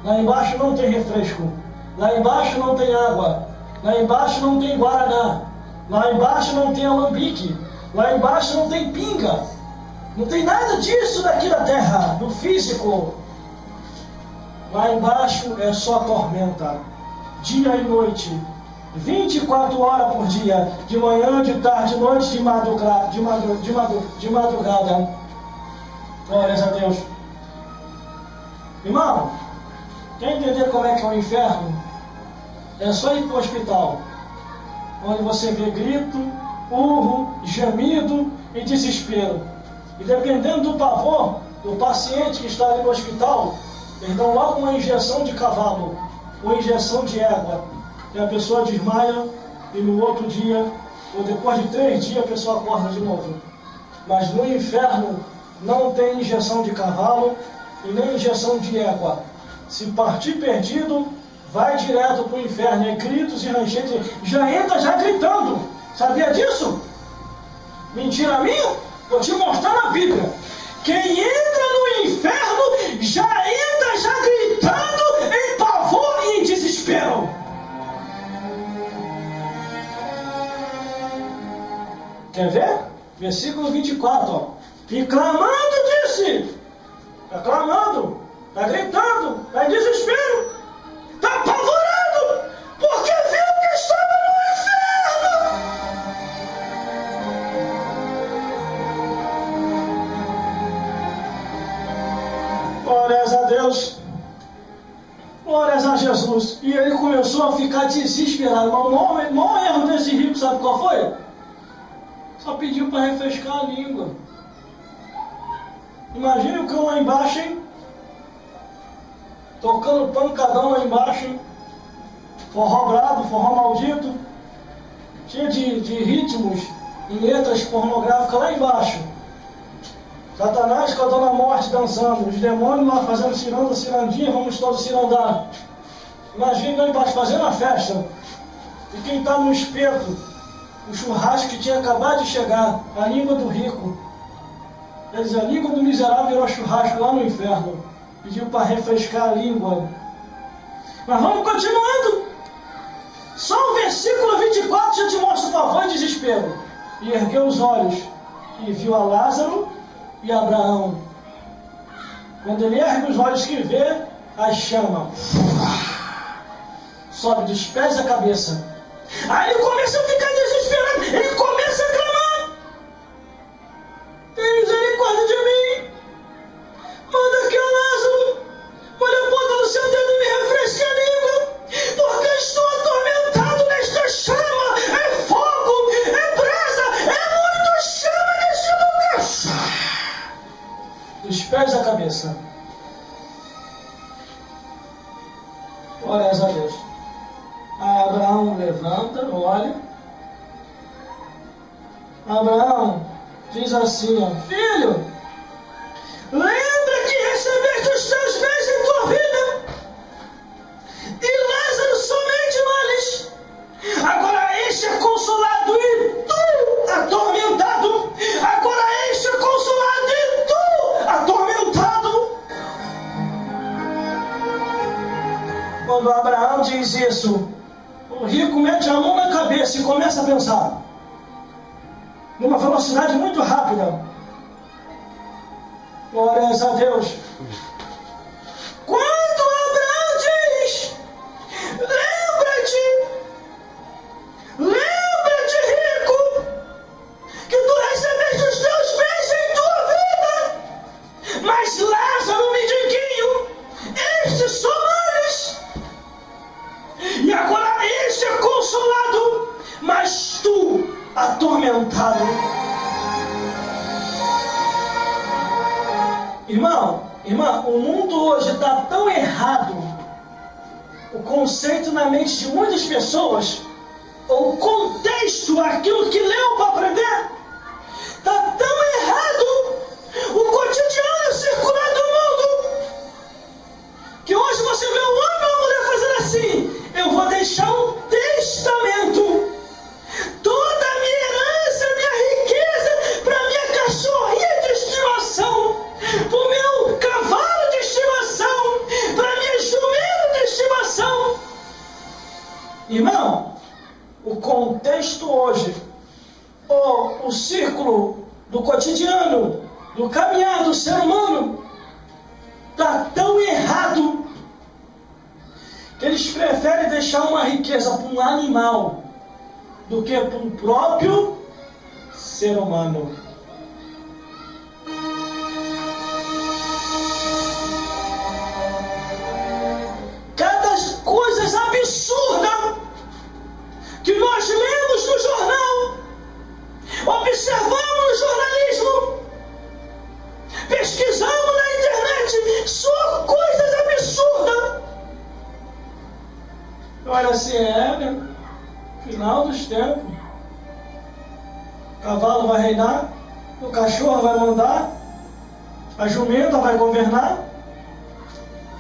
Lá embaixo não tem refresco. Lá embaixo não tem água. Lá embaixo não tem guaraná. Lá embaixo não tem alambique. Lá embaixo não tem pinga. Não tem nada disso daqui da terra, do físico. Lá embaixo é só tormenta. Dia e noite. 24 horas por dia. De manhã, de tarde, de noite, de madrugada. Glórias a Deus. Irmão, quer entender como é que é o inferno? É só ir para o hospital, onde você vê grito, urro, gemido e desespero. E dependendo do pavor do paciente que está ali no hospital, eles dão logo uma injeção de cavalo, ou injeção de égua. E a pessoa desmaia, e no outro dia, ou depois de 3 dias, a pessoa acorda de novo. Mas no inferno não tem injeção de cavalo e nem injeção de égua. Se partir perdido, vai direto para o inferno. É gritos e ranchetes. Já entra já gritando. Sabia disso? Mentira minha? Vou te mostrar na Bíblia. Quem entra no inferno já entra já gritando em pavor e em desespero. Quer ver? Versículo 24. Ó. E clamando disse. Está clamando. Está gritando. Está em desespero. Está apavorado. Porque viu que estava no inferno. Glórias a Deus. Glórias a Jesus. E ele começou a ficar desesperado. Mas o maior erro desse rico, sabe qual foi? Só pediu para refrescar a língua. Imagine o cão lá embaixo, hein? Tocando pancadão lá embaixo, hein? Forró brabo, forró maldito, cheio de ritmos e letras pornográficas lá embaixo. Satanás com a Dona Morte dançando, os demônios lá fazendo ciranda, cirandinha, vamos todos cirandar. Imagina lá embaixo fazendo a festa. E quem está no espeto, o churrasco que tinha acabado de chegar, a língua do rico. Quer dizer, a língua do miserável virou churrasco lá no inferno. Pediu para refrescar a língua. Mas vamos continuando. Só o versículo 24 já te mostra o pavor e desespero. E ergueu os olhos e viu a Lázaro e Abraão. Quando ele ergue os olhos que vê, a chama sobe dos pés à cabeça. Aí ele começa a ficar desesperado. Ele começa a clamar: tem misericórdia de mim. Manda aqui a Lázaro. Olha a ponta do seu dedo e me refresque a língua. Porque estou atormentado nesta chama. É fogo, é brasa, é muito chama neste lugar. Dos pés à cabeça. Glórias a Deus. Abraão levanta, olha. Abraão diz assim, ó: filho, lembra que recebeste os teus bens em tua vida, e Lázaro somente males. Agora este é consolado e tu atormentado. Agora este é consolado e tu atormentado. Quando Abraão diz isso, o rico mete a mão na cabeça e começa a pensar numa velocidade muito rápida. Glórias a Deus. Quando Abraão diz: lembra-te, rico, que tu recebeste os teus bens em tua vida, mas Lázaro, mendiguinho, este só males. E agora este é consolado, mas tu atormentado. Irmã, o mundo hoje está tão errado, o conceito na mente de muitas pessoas, o contexto, aquilo que leu para aprender, está tão errado, o cotidiano circular do mundo, que hoje você vê um homem ou uma mulher fazendo assim: eu vou deixar um testamento, toda a minha herança, minha riqueza, para minha cachorrinha de estimação, para o meu cavalo de estimação, para minha jumenta de estimação. Irmão, o contexto hoje, o círculo do cotidiano, do caminhar do ser humano, está tão errado que eles preferem deixar uma riqueza para um animal do que para o próprio ser humano. Cada coisa absurda que nós lemos no jornal, observamos no jornalismo, pesquisamos na internet, só coisas absurdas. Olha assim, né? Final dos tempos. O cavalo vai reinar, o cachorro vai mandar, a jumenta vai governar.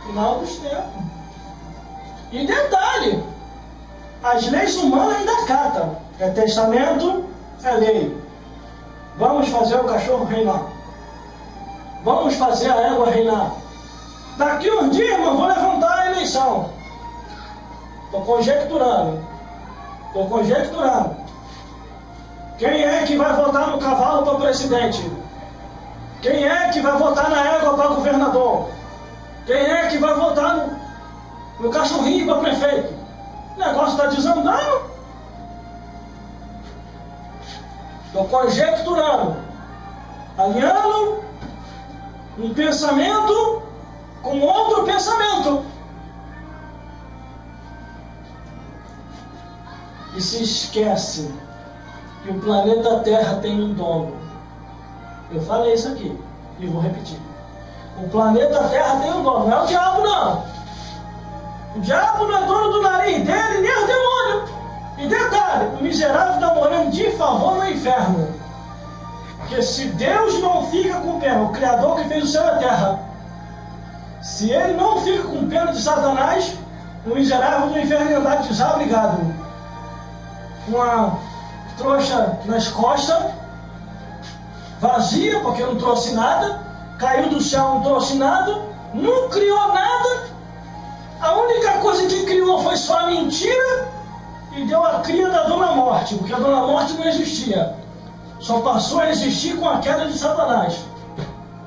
Final dos tempos. E detalhe, as leis humanas ainda acatam. É testamento, é lei. Vamos fazer o cachorro reinar. Vamos fazer a égua reinar. Daqui uns dias, irmão, vou levantar a eleição. Estou conjecturando. Quem é que vai votar no cavalo para presidente? Quem é que vai votar na égua para governador? Quem é que vai votar no cachorrinho para prefeito? O negócio está desandando. Estou conjecturando, alinhando um pensamento com outro pensamento. E se esquece que o planeta Terra tem um dono. Eu falei isso aqui e vou repetir. O planeta Terra tem um dono, não é o diabo não. O diabo não é dono do nariz dele, nem o demônio. E detalhe, o miserável está morando de favor no inferno. Porque se Deus não fica com pena, o Criador que fez o céu e a terra, se ele não fica com pena de Satanás, o miserável do inferno ia andar desabrigado, com a trouxa nas costas, vazia, porque não trouxe nada, caiu do céu, não trouxe nada, não criou nada, a única coisa que criou foi só a mentira e deu a cria da Dona Morte, porque a Dona Morte não existia, só passou a existir com a queda de Satanás.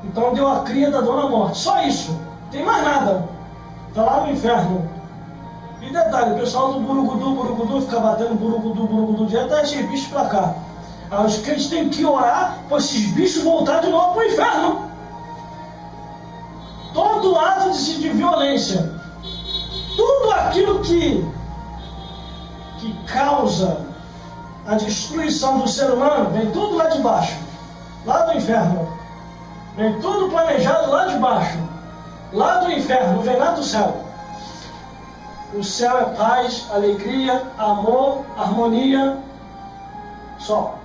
Então deu a cria da Dona Morte, só isso, não tem mais nada, está lá no inferno. E detalhe, o pessoal do Burugudu fica batendo Burugudu direto, tá esses bichos pra cá. Aí os crentes têm que orar para esses bichos voltar de novo para o inferno. Todo ato de violência, tudo aquilo que causa a destruição do ser humano, vem tudo lá de baixo, lá do inferno. Vem tudo planejado lá de baixo, lá do inferno, não vem nada do céu. O céu é paz, alegria, amor, harmonia, só.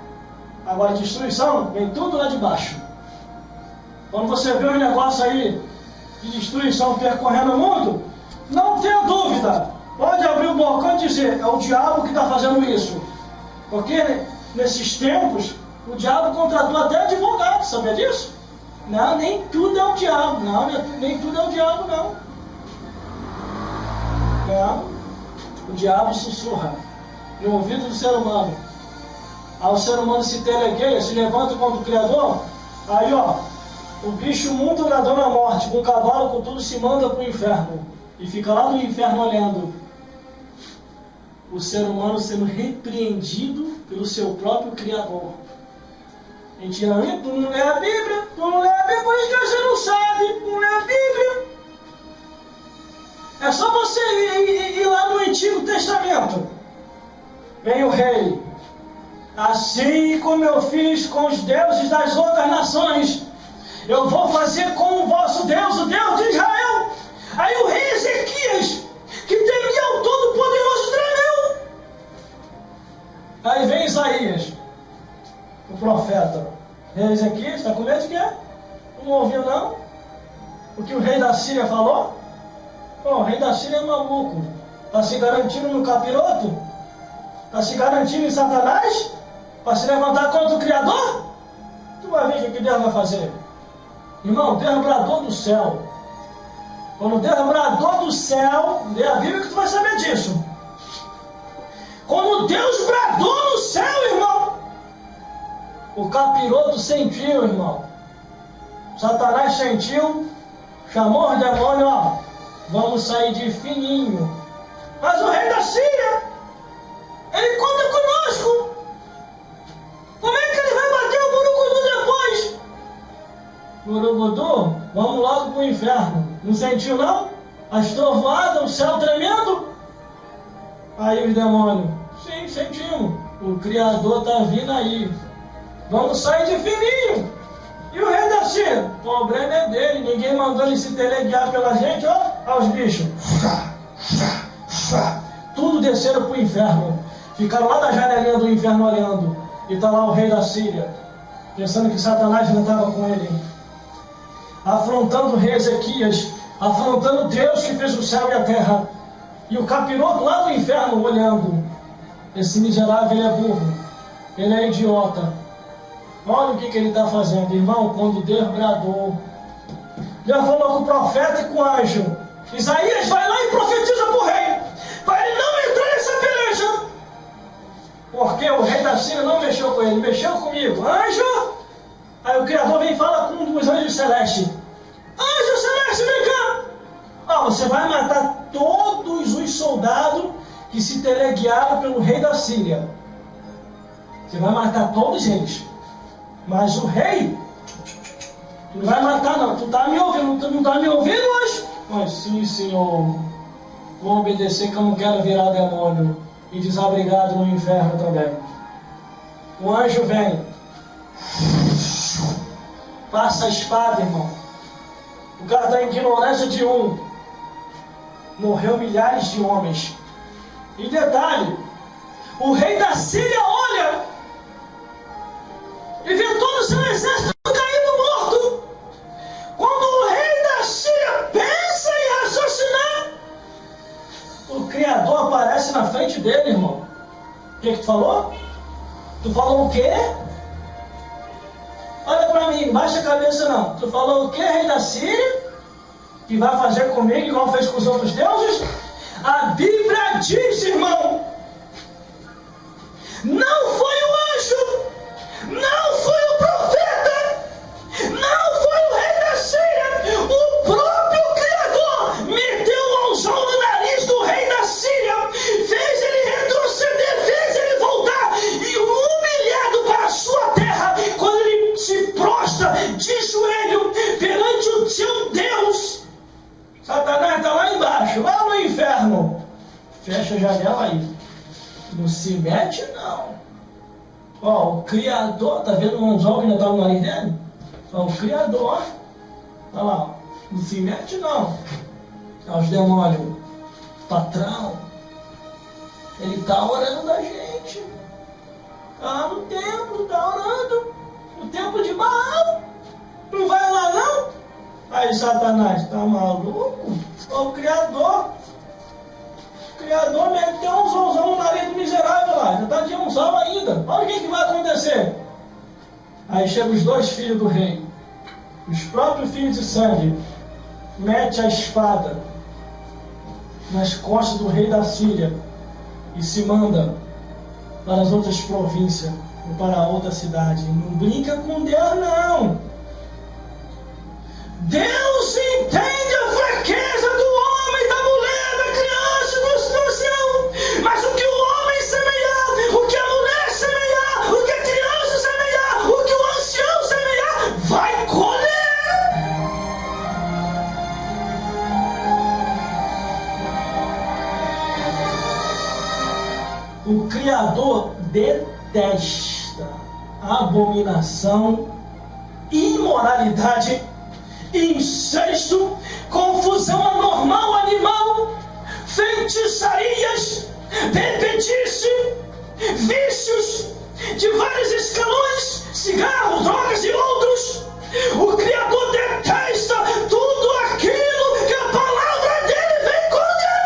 Agora, destruição, vem tudo lá de baixo. Quando você vê um negócio aí de destruição percorrendo o mundo, não tenha dúvida, pode abrir o bocão e dizer, é o diabo que está fazendo isso. Porque nesses tempos, o diabo contratou até advogado, sabia disso? Não, nem tudo é o diabo, não, nem tudo é o diabo, não. O diabo sussurra no ouvido do ser humano. Aí o ser humano se telegueia, se levanta contra o Criador. Aí ó, o bicho mundo da Dona Morte, com o cavalo, com tudo, se manda para o inferno. E fica lá no inferno olhando o ser humano sendo repreendido pelo seu próprio Criador. Mentira, tu não lê a Bíblia, por isso que você não sabe, não lê a Bíblia. É só você ir lá no Antigo Testamento. Vem o rei. Assim como eu fiz com os deuses das outras nações, eu vou fazer com o vosso Deus, o Deus de Israel. Aí o rei Ezequias, que temia o Todo-Poderoso, tremeu. Aí vem Isaías, o profeta. Rei Ezequias, está com medo de quê? Não ouviu não? O que o rei da Síria falou? Pô, o rei da Síria é maluco. Está se garantindo no capiroto? Está se garantindo em Satanás? Para se levantar contra o Criador? Tu vai ver o que Deus vai fazer. Irmão, Deus bradou do céu. Quando Deus bradou do céu, lê a Bíblia que tu vai saber disso. Quando Deus bradou no céu, irmão, o capiroto sentiu, irmão. Satanás sentiu, chamou os demônios, ó, vamos sair de fininho. Mas o rei da Síria, ele conta conosco. Como é que ele vai bater o Burugudu depois? Burugudu, vamos logo para o inferno. Não sentiu não? As trovoadas, o céu tremendo? Aí os demônios, sim, sentimos. O Criador está vindo aí. Vamos sair de fininho. E o rei da Síria? O problema é dele. Ninguém mandou ele se teleguiar pela gente, ó. Aos bichos. Tudo desceram para o inferno. Ficaram lá da janelinha do inferno olhando. E está lá o rei da Síria, pensando que Satanás ainda estava com ele. Afrontando o rei Ezequias. Afrontando Deus que fez o céu e a terra. E o capiroto lá do inferno olhando. Esse miserável, ele é burro. Ele é idiota. Olha o que ele está fazendo, irmão. Quando Deus bradou, Deus falou com o profeta e com o anjo: Isaías, vai lá e profetiza para o rei, para ele não entrar nessa peleja. Porque o rei da Síria não mexeu com ele, mexeu comigo. Anjo! Aí o Criador vem e fala com um dos anjos celestes: Anjo celeste, vem cá! Ó, você vai matar todos os soldados que se teleguiaram pelo rei da Síria. Você vai matar todos eles. Mas o rei, tu não vai matar não. Tu tá me ouvindo, tu não tá me ouvindo hoje? Mas sim, senhor. Vou obedecer que eu não quero virar demônio e desabrigado no inferno também. O anjo vem, passa a espada, irmão. O cara da ignorância de um, morreu milhares de homens. E detalhe, o rei da Síria olha e vê toda o seu exército caído morto. Quando o rei da Síria pensa em raciocinar, o Criador aparece na frente dele, irmão. O que tu falou? Tu falou o quê? Olha para mim, baixa a cabeça não. Tu falou o quê, rei da Síria? Que vai fazer comigo igual fez com os outros deuses? A Bíblia diz, irmão, não foi o anjo, não foi o profeta, não foi o rei da Síria, o próprio Criador meteu um anzol no nariz do rei da Síria, fez ele retroceder, fez ele voltar, e humilhado para a sua terra, quando ele se prostra de joelho perante o seu Deus. Satanás está lá embaixo, lá no inferno. Fecha a janela aí. Não se mete, não. Ó, o Criador, tá vendo o anzol que ainda está no nariz dele? Ó, o Criador, olha lá, não se mete, não. Olha os demônios, patrão. Ele está orando a gente. Tá no templo, tá orando. No templo de Baal. Não vai lá, não? Aí, Satanás, tá maluco? Ó, o Criador. O Criador meteu um zonzão no nariz do miserável lá. Já tá de unzão ainda. Olha o que vai acontecer. Aí chegam os dois filhos do rei. Os próprios filhos de sangue. Mete a espada nas costas do rei da Síria. E se manda para as outras províncias. Ou para outra cidade. Não brinca com Deus, não. Deus entende a fraqueza do homem, da mulher, da criança, do ancião. Mas o que o homem semear, o que a mulher semear, o que a criança semear, o que o ancião semear, vai colher. O Criador detesta abominação, imoralidade, incesto, confusão anormal animal, feitiçarias, bebedice, vícios de vários escalões, cigarros, drogas e outros. O Criador detesta tudo aquilo que a palavra dele vem condenar.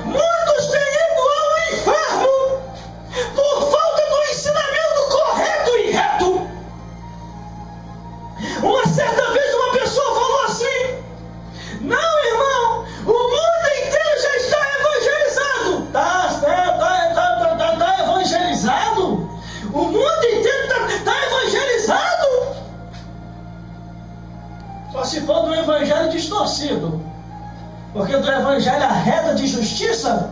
Muitos têm ido ao inferno por falta do ensinamento correto e reto. Uma certa vez uma pessoa falou assim: não, irmão, o mundo inteiro já está evangelizado. Tá evangelizado? O mundo inteiro está evangelizado? Só se for do evangelho distorcido. Porque do evangelho a reta de justiça,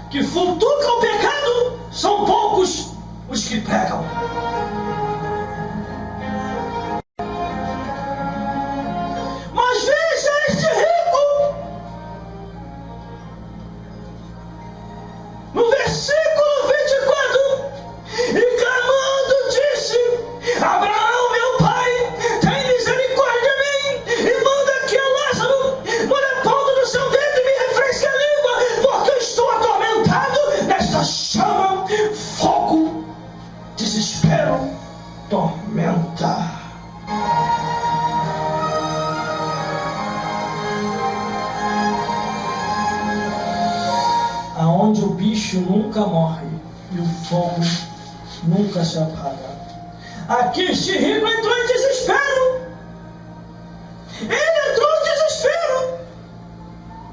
que futuca o pecado, são poucos os que pregam. Mas veja este rico. No versículo 24, e clamando disse: Abraão, meu pai, tem misericórdia de mim, e manda que a Lázaro molhe a ponta do seu dedo e me refresque a língua, porque eu estou atormentado nesta chama, fogo, desespero, tormenta. Aonde o bicho nunca morre e o fogo nunca se apaga. Aqui este rico entrou em desespero. Ele entrou em desespero.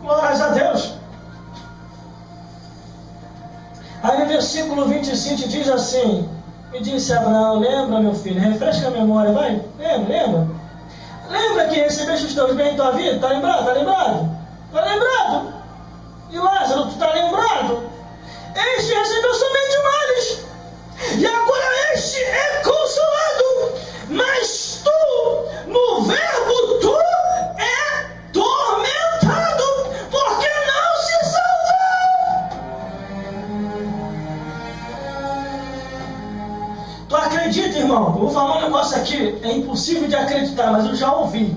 Glórias a Deus. Aí no versículo 25 diz assim: me disse Abraão, lembra, meu filho, refresca a memória, vai, lembra. Lembra que recebeste os teus bens em tua vida? Está lembrado? Está lembrado? E Lázaro, tu está lembrado? Este recebeu somente males, e agora este é consolado. Mas tu, no verbo tu, é tormentado, porque não se salvou. Tu acredita, irmão? Eu vou falar um negócio aqui, é impossível de acreditar, mas eu já ouvi.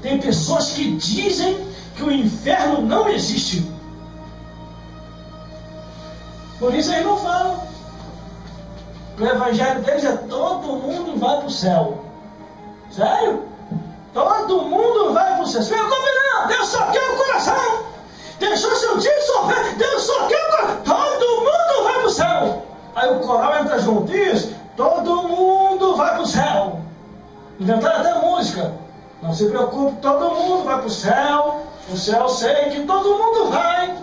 Tem pessoas que dizem que o inferno não existe. Por isso eles não falam. O evangelho deles é todo mundo vai para o céu. Sério? Todo mundo vai para o céu. Se não, Deus só quer o coração. Deixou seu dia sofrer. Deus só quer o coração. Todo mundo vai para o céu. Aí o coral entra junto. Isso. Todo mundo vai para o céu. Inventaram até música. Não se preocupe, todo mundo vai para o céu. O céu eu sei que todo mundo vai.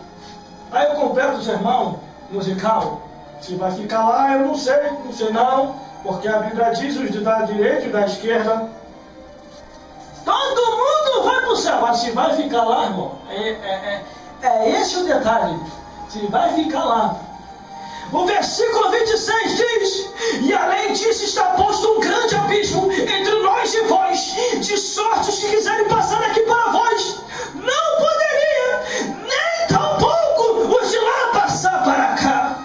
Aí eu completo o sermão musical. Se vai ficar lá, eu não sei não. Porque a Bíblia diz os da direita e da esquerda. Todo mundo vai para o céu. Mas se vai ficar lá, irmão, é esse o detalhe. Se vai ficar lá. O versículo 26 diz: e além disso está posto um grande abismo entre nós e vós, de sorte os que quiserem passar daqui para vós, não poderia, nem tampouco os de lá passar para cá.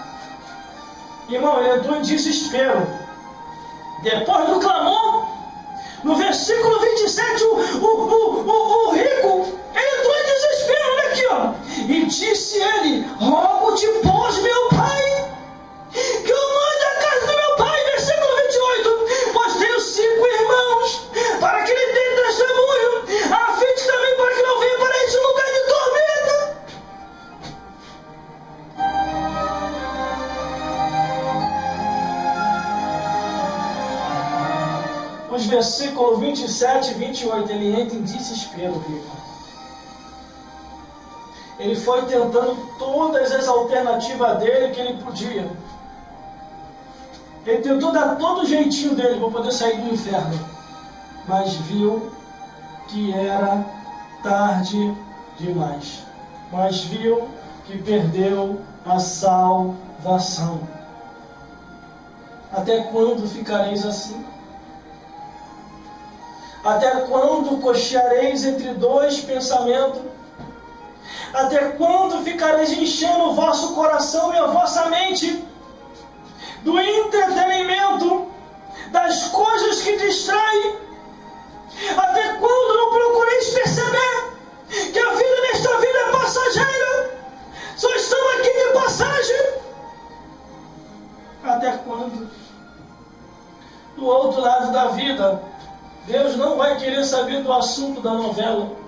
Irmão, ele entrou em desespero. Depois do clamor, no versículo 27, o rico, ele entrou em desespero, olha aqui, ó. E disse ele: rogo-te, pois, meu pai, que eu mande a casa do meu pai, versículo 28, pois tenho 5 irmãos, para que ele dê testemunho, a fim de também para que não venha para esse lugar de tormenta. Os versículos 27 e 28, ele entra em desespero, rico. Ele foi tentando todas as alternativas dele que ele podia. Ele tentou dar todo o jeitinho dele para poder sair do inferno. Mas viu que era tarde demais. Mas viu que perdeu a salvação. Até quando ficareis assim? Até quando cocheareis entre dois pensamentos? Até quando ficareis enchendo o vosso coração e a vossa mente do entretenimento, das coisas que distraem? Até quando não procureis perceber que a vida nesta vida é passageira? Só estamos aqui de passagem. Até quando? Do outro lado da vida, Deus não vai querer saber do assunto da novela.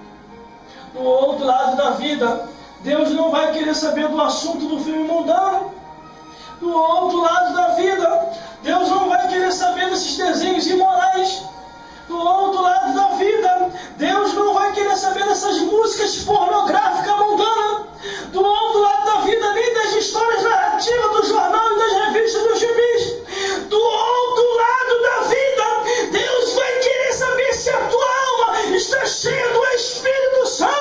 Do outro lado da vida, Deus não vai querer saber do assunto do filme mundano. Do outro lado da vida, Deus não vai querer saber desses desenhos imorais. Do outro lado da vida, Deus não vai querer saber dessas músicas pornográficas mundanas. Do outro lado da vida, nem das histórias narrativas do jornal e das revistas dos gibis. Do outro lado da vida, Deus vai querer saber se a tua alma está cheia do Espírito Santo.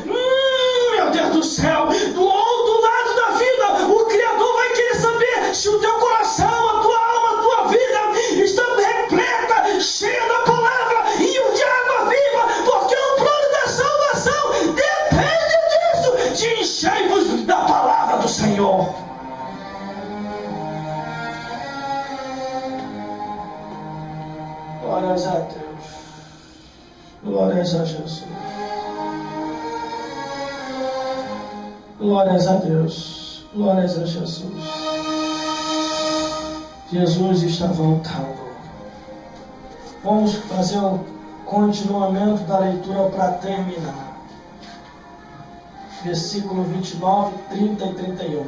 Meu Deus do céu! Do outro lado da vida, o Criador vai querer saber se o teu coração, a tua alma, a tua vida está repleta, cheia da palavra e de água viva, porque o plano da salvação depende disso, de enchei-vos da palavra do Senhor. Glórias a Deus. Glórias a Jesus. Glórias a Deus. Glórias a Jesus. Jesus está voltando. Vamos fazer o continuamento da leitura para terminar. Versículo 29, 30 e 31.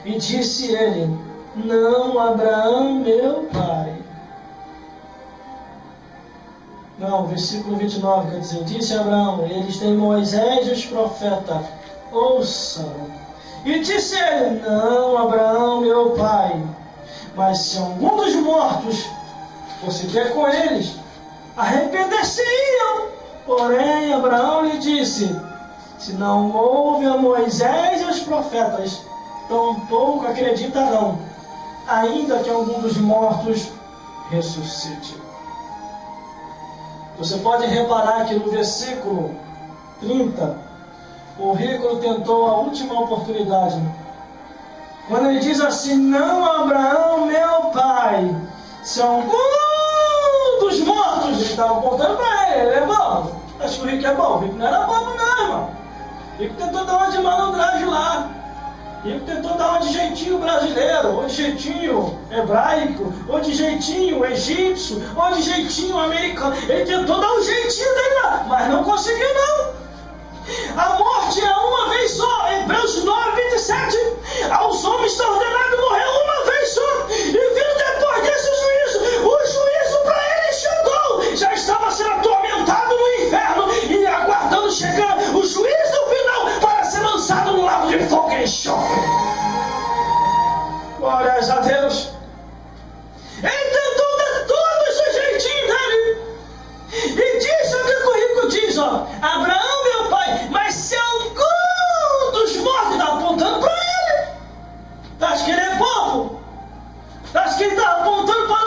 E disse ele: não, Abraão, meu pai. Não, versículo 29 quer dizer: disse Abraão, eles têm Moisés e os profetas, ouçam. E disse ele: não, Abraão, meu pai, mas se algum dos mortos fosse ter com eles, arrepender-se-iam. Porém, Abraão lhe disse: se não houve a Moisés e os profetas, tampouco acreditarão, ainda que algum dos mortos ressuscite. Você pode reparar que no versículo 30, o rico tentou a última oportunidade. Quando ele diz assim: não, Abraão, meu pai, se algum dos mortos, ele estava apontando para ele é bom. Acho que o rico é bom. O rico não era bobo não, irmão. O rico tentou dar uma de malandragem lá. Ele tentou dar um de jeitinho brasileiro, ou de jeitinho hebraico, ou de jeitinho egípcio, ou de jeitinho americano. Ele tentou dar um jeitinho dele lá, mas não conseguiu não. A morte é uma vez só. Hebreus 9, 27. Aos homens está ordenado morrer uma vez só. E vindo depois desse juízo, o juízo para ele chegou. Já estava sendo atormentado no inferno e aguardando chegar o juízo final para ser lançado no lago de fogo e enxofre. Glórias a Deus. Ele tentou dar todos os jeitinhos dele. E diz o que o currículo diz, ó. Abraão, meu pai, mas se algum dos mortos está apontando para ele. Acho que ele é bobo. Acho que ele está apontando para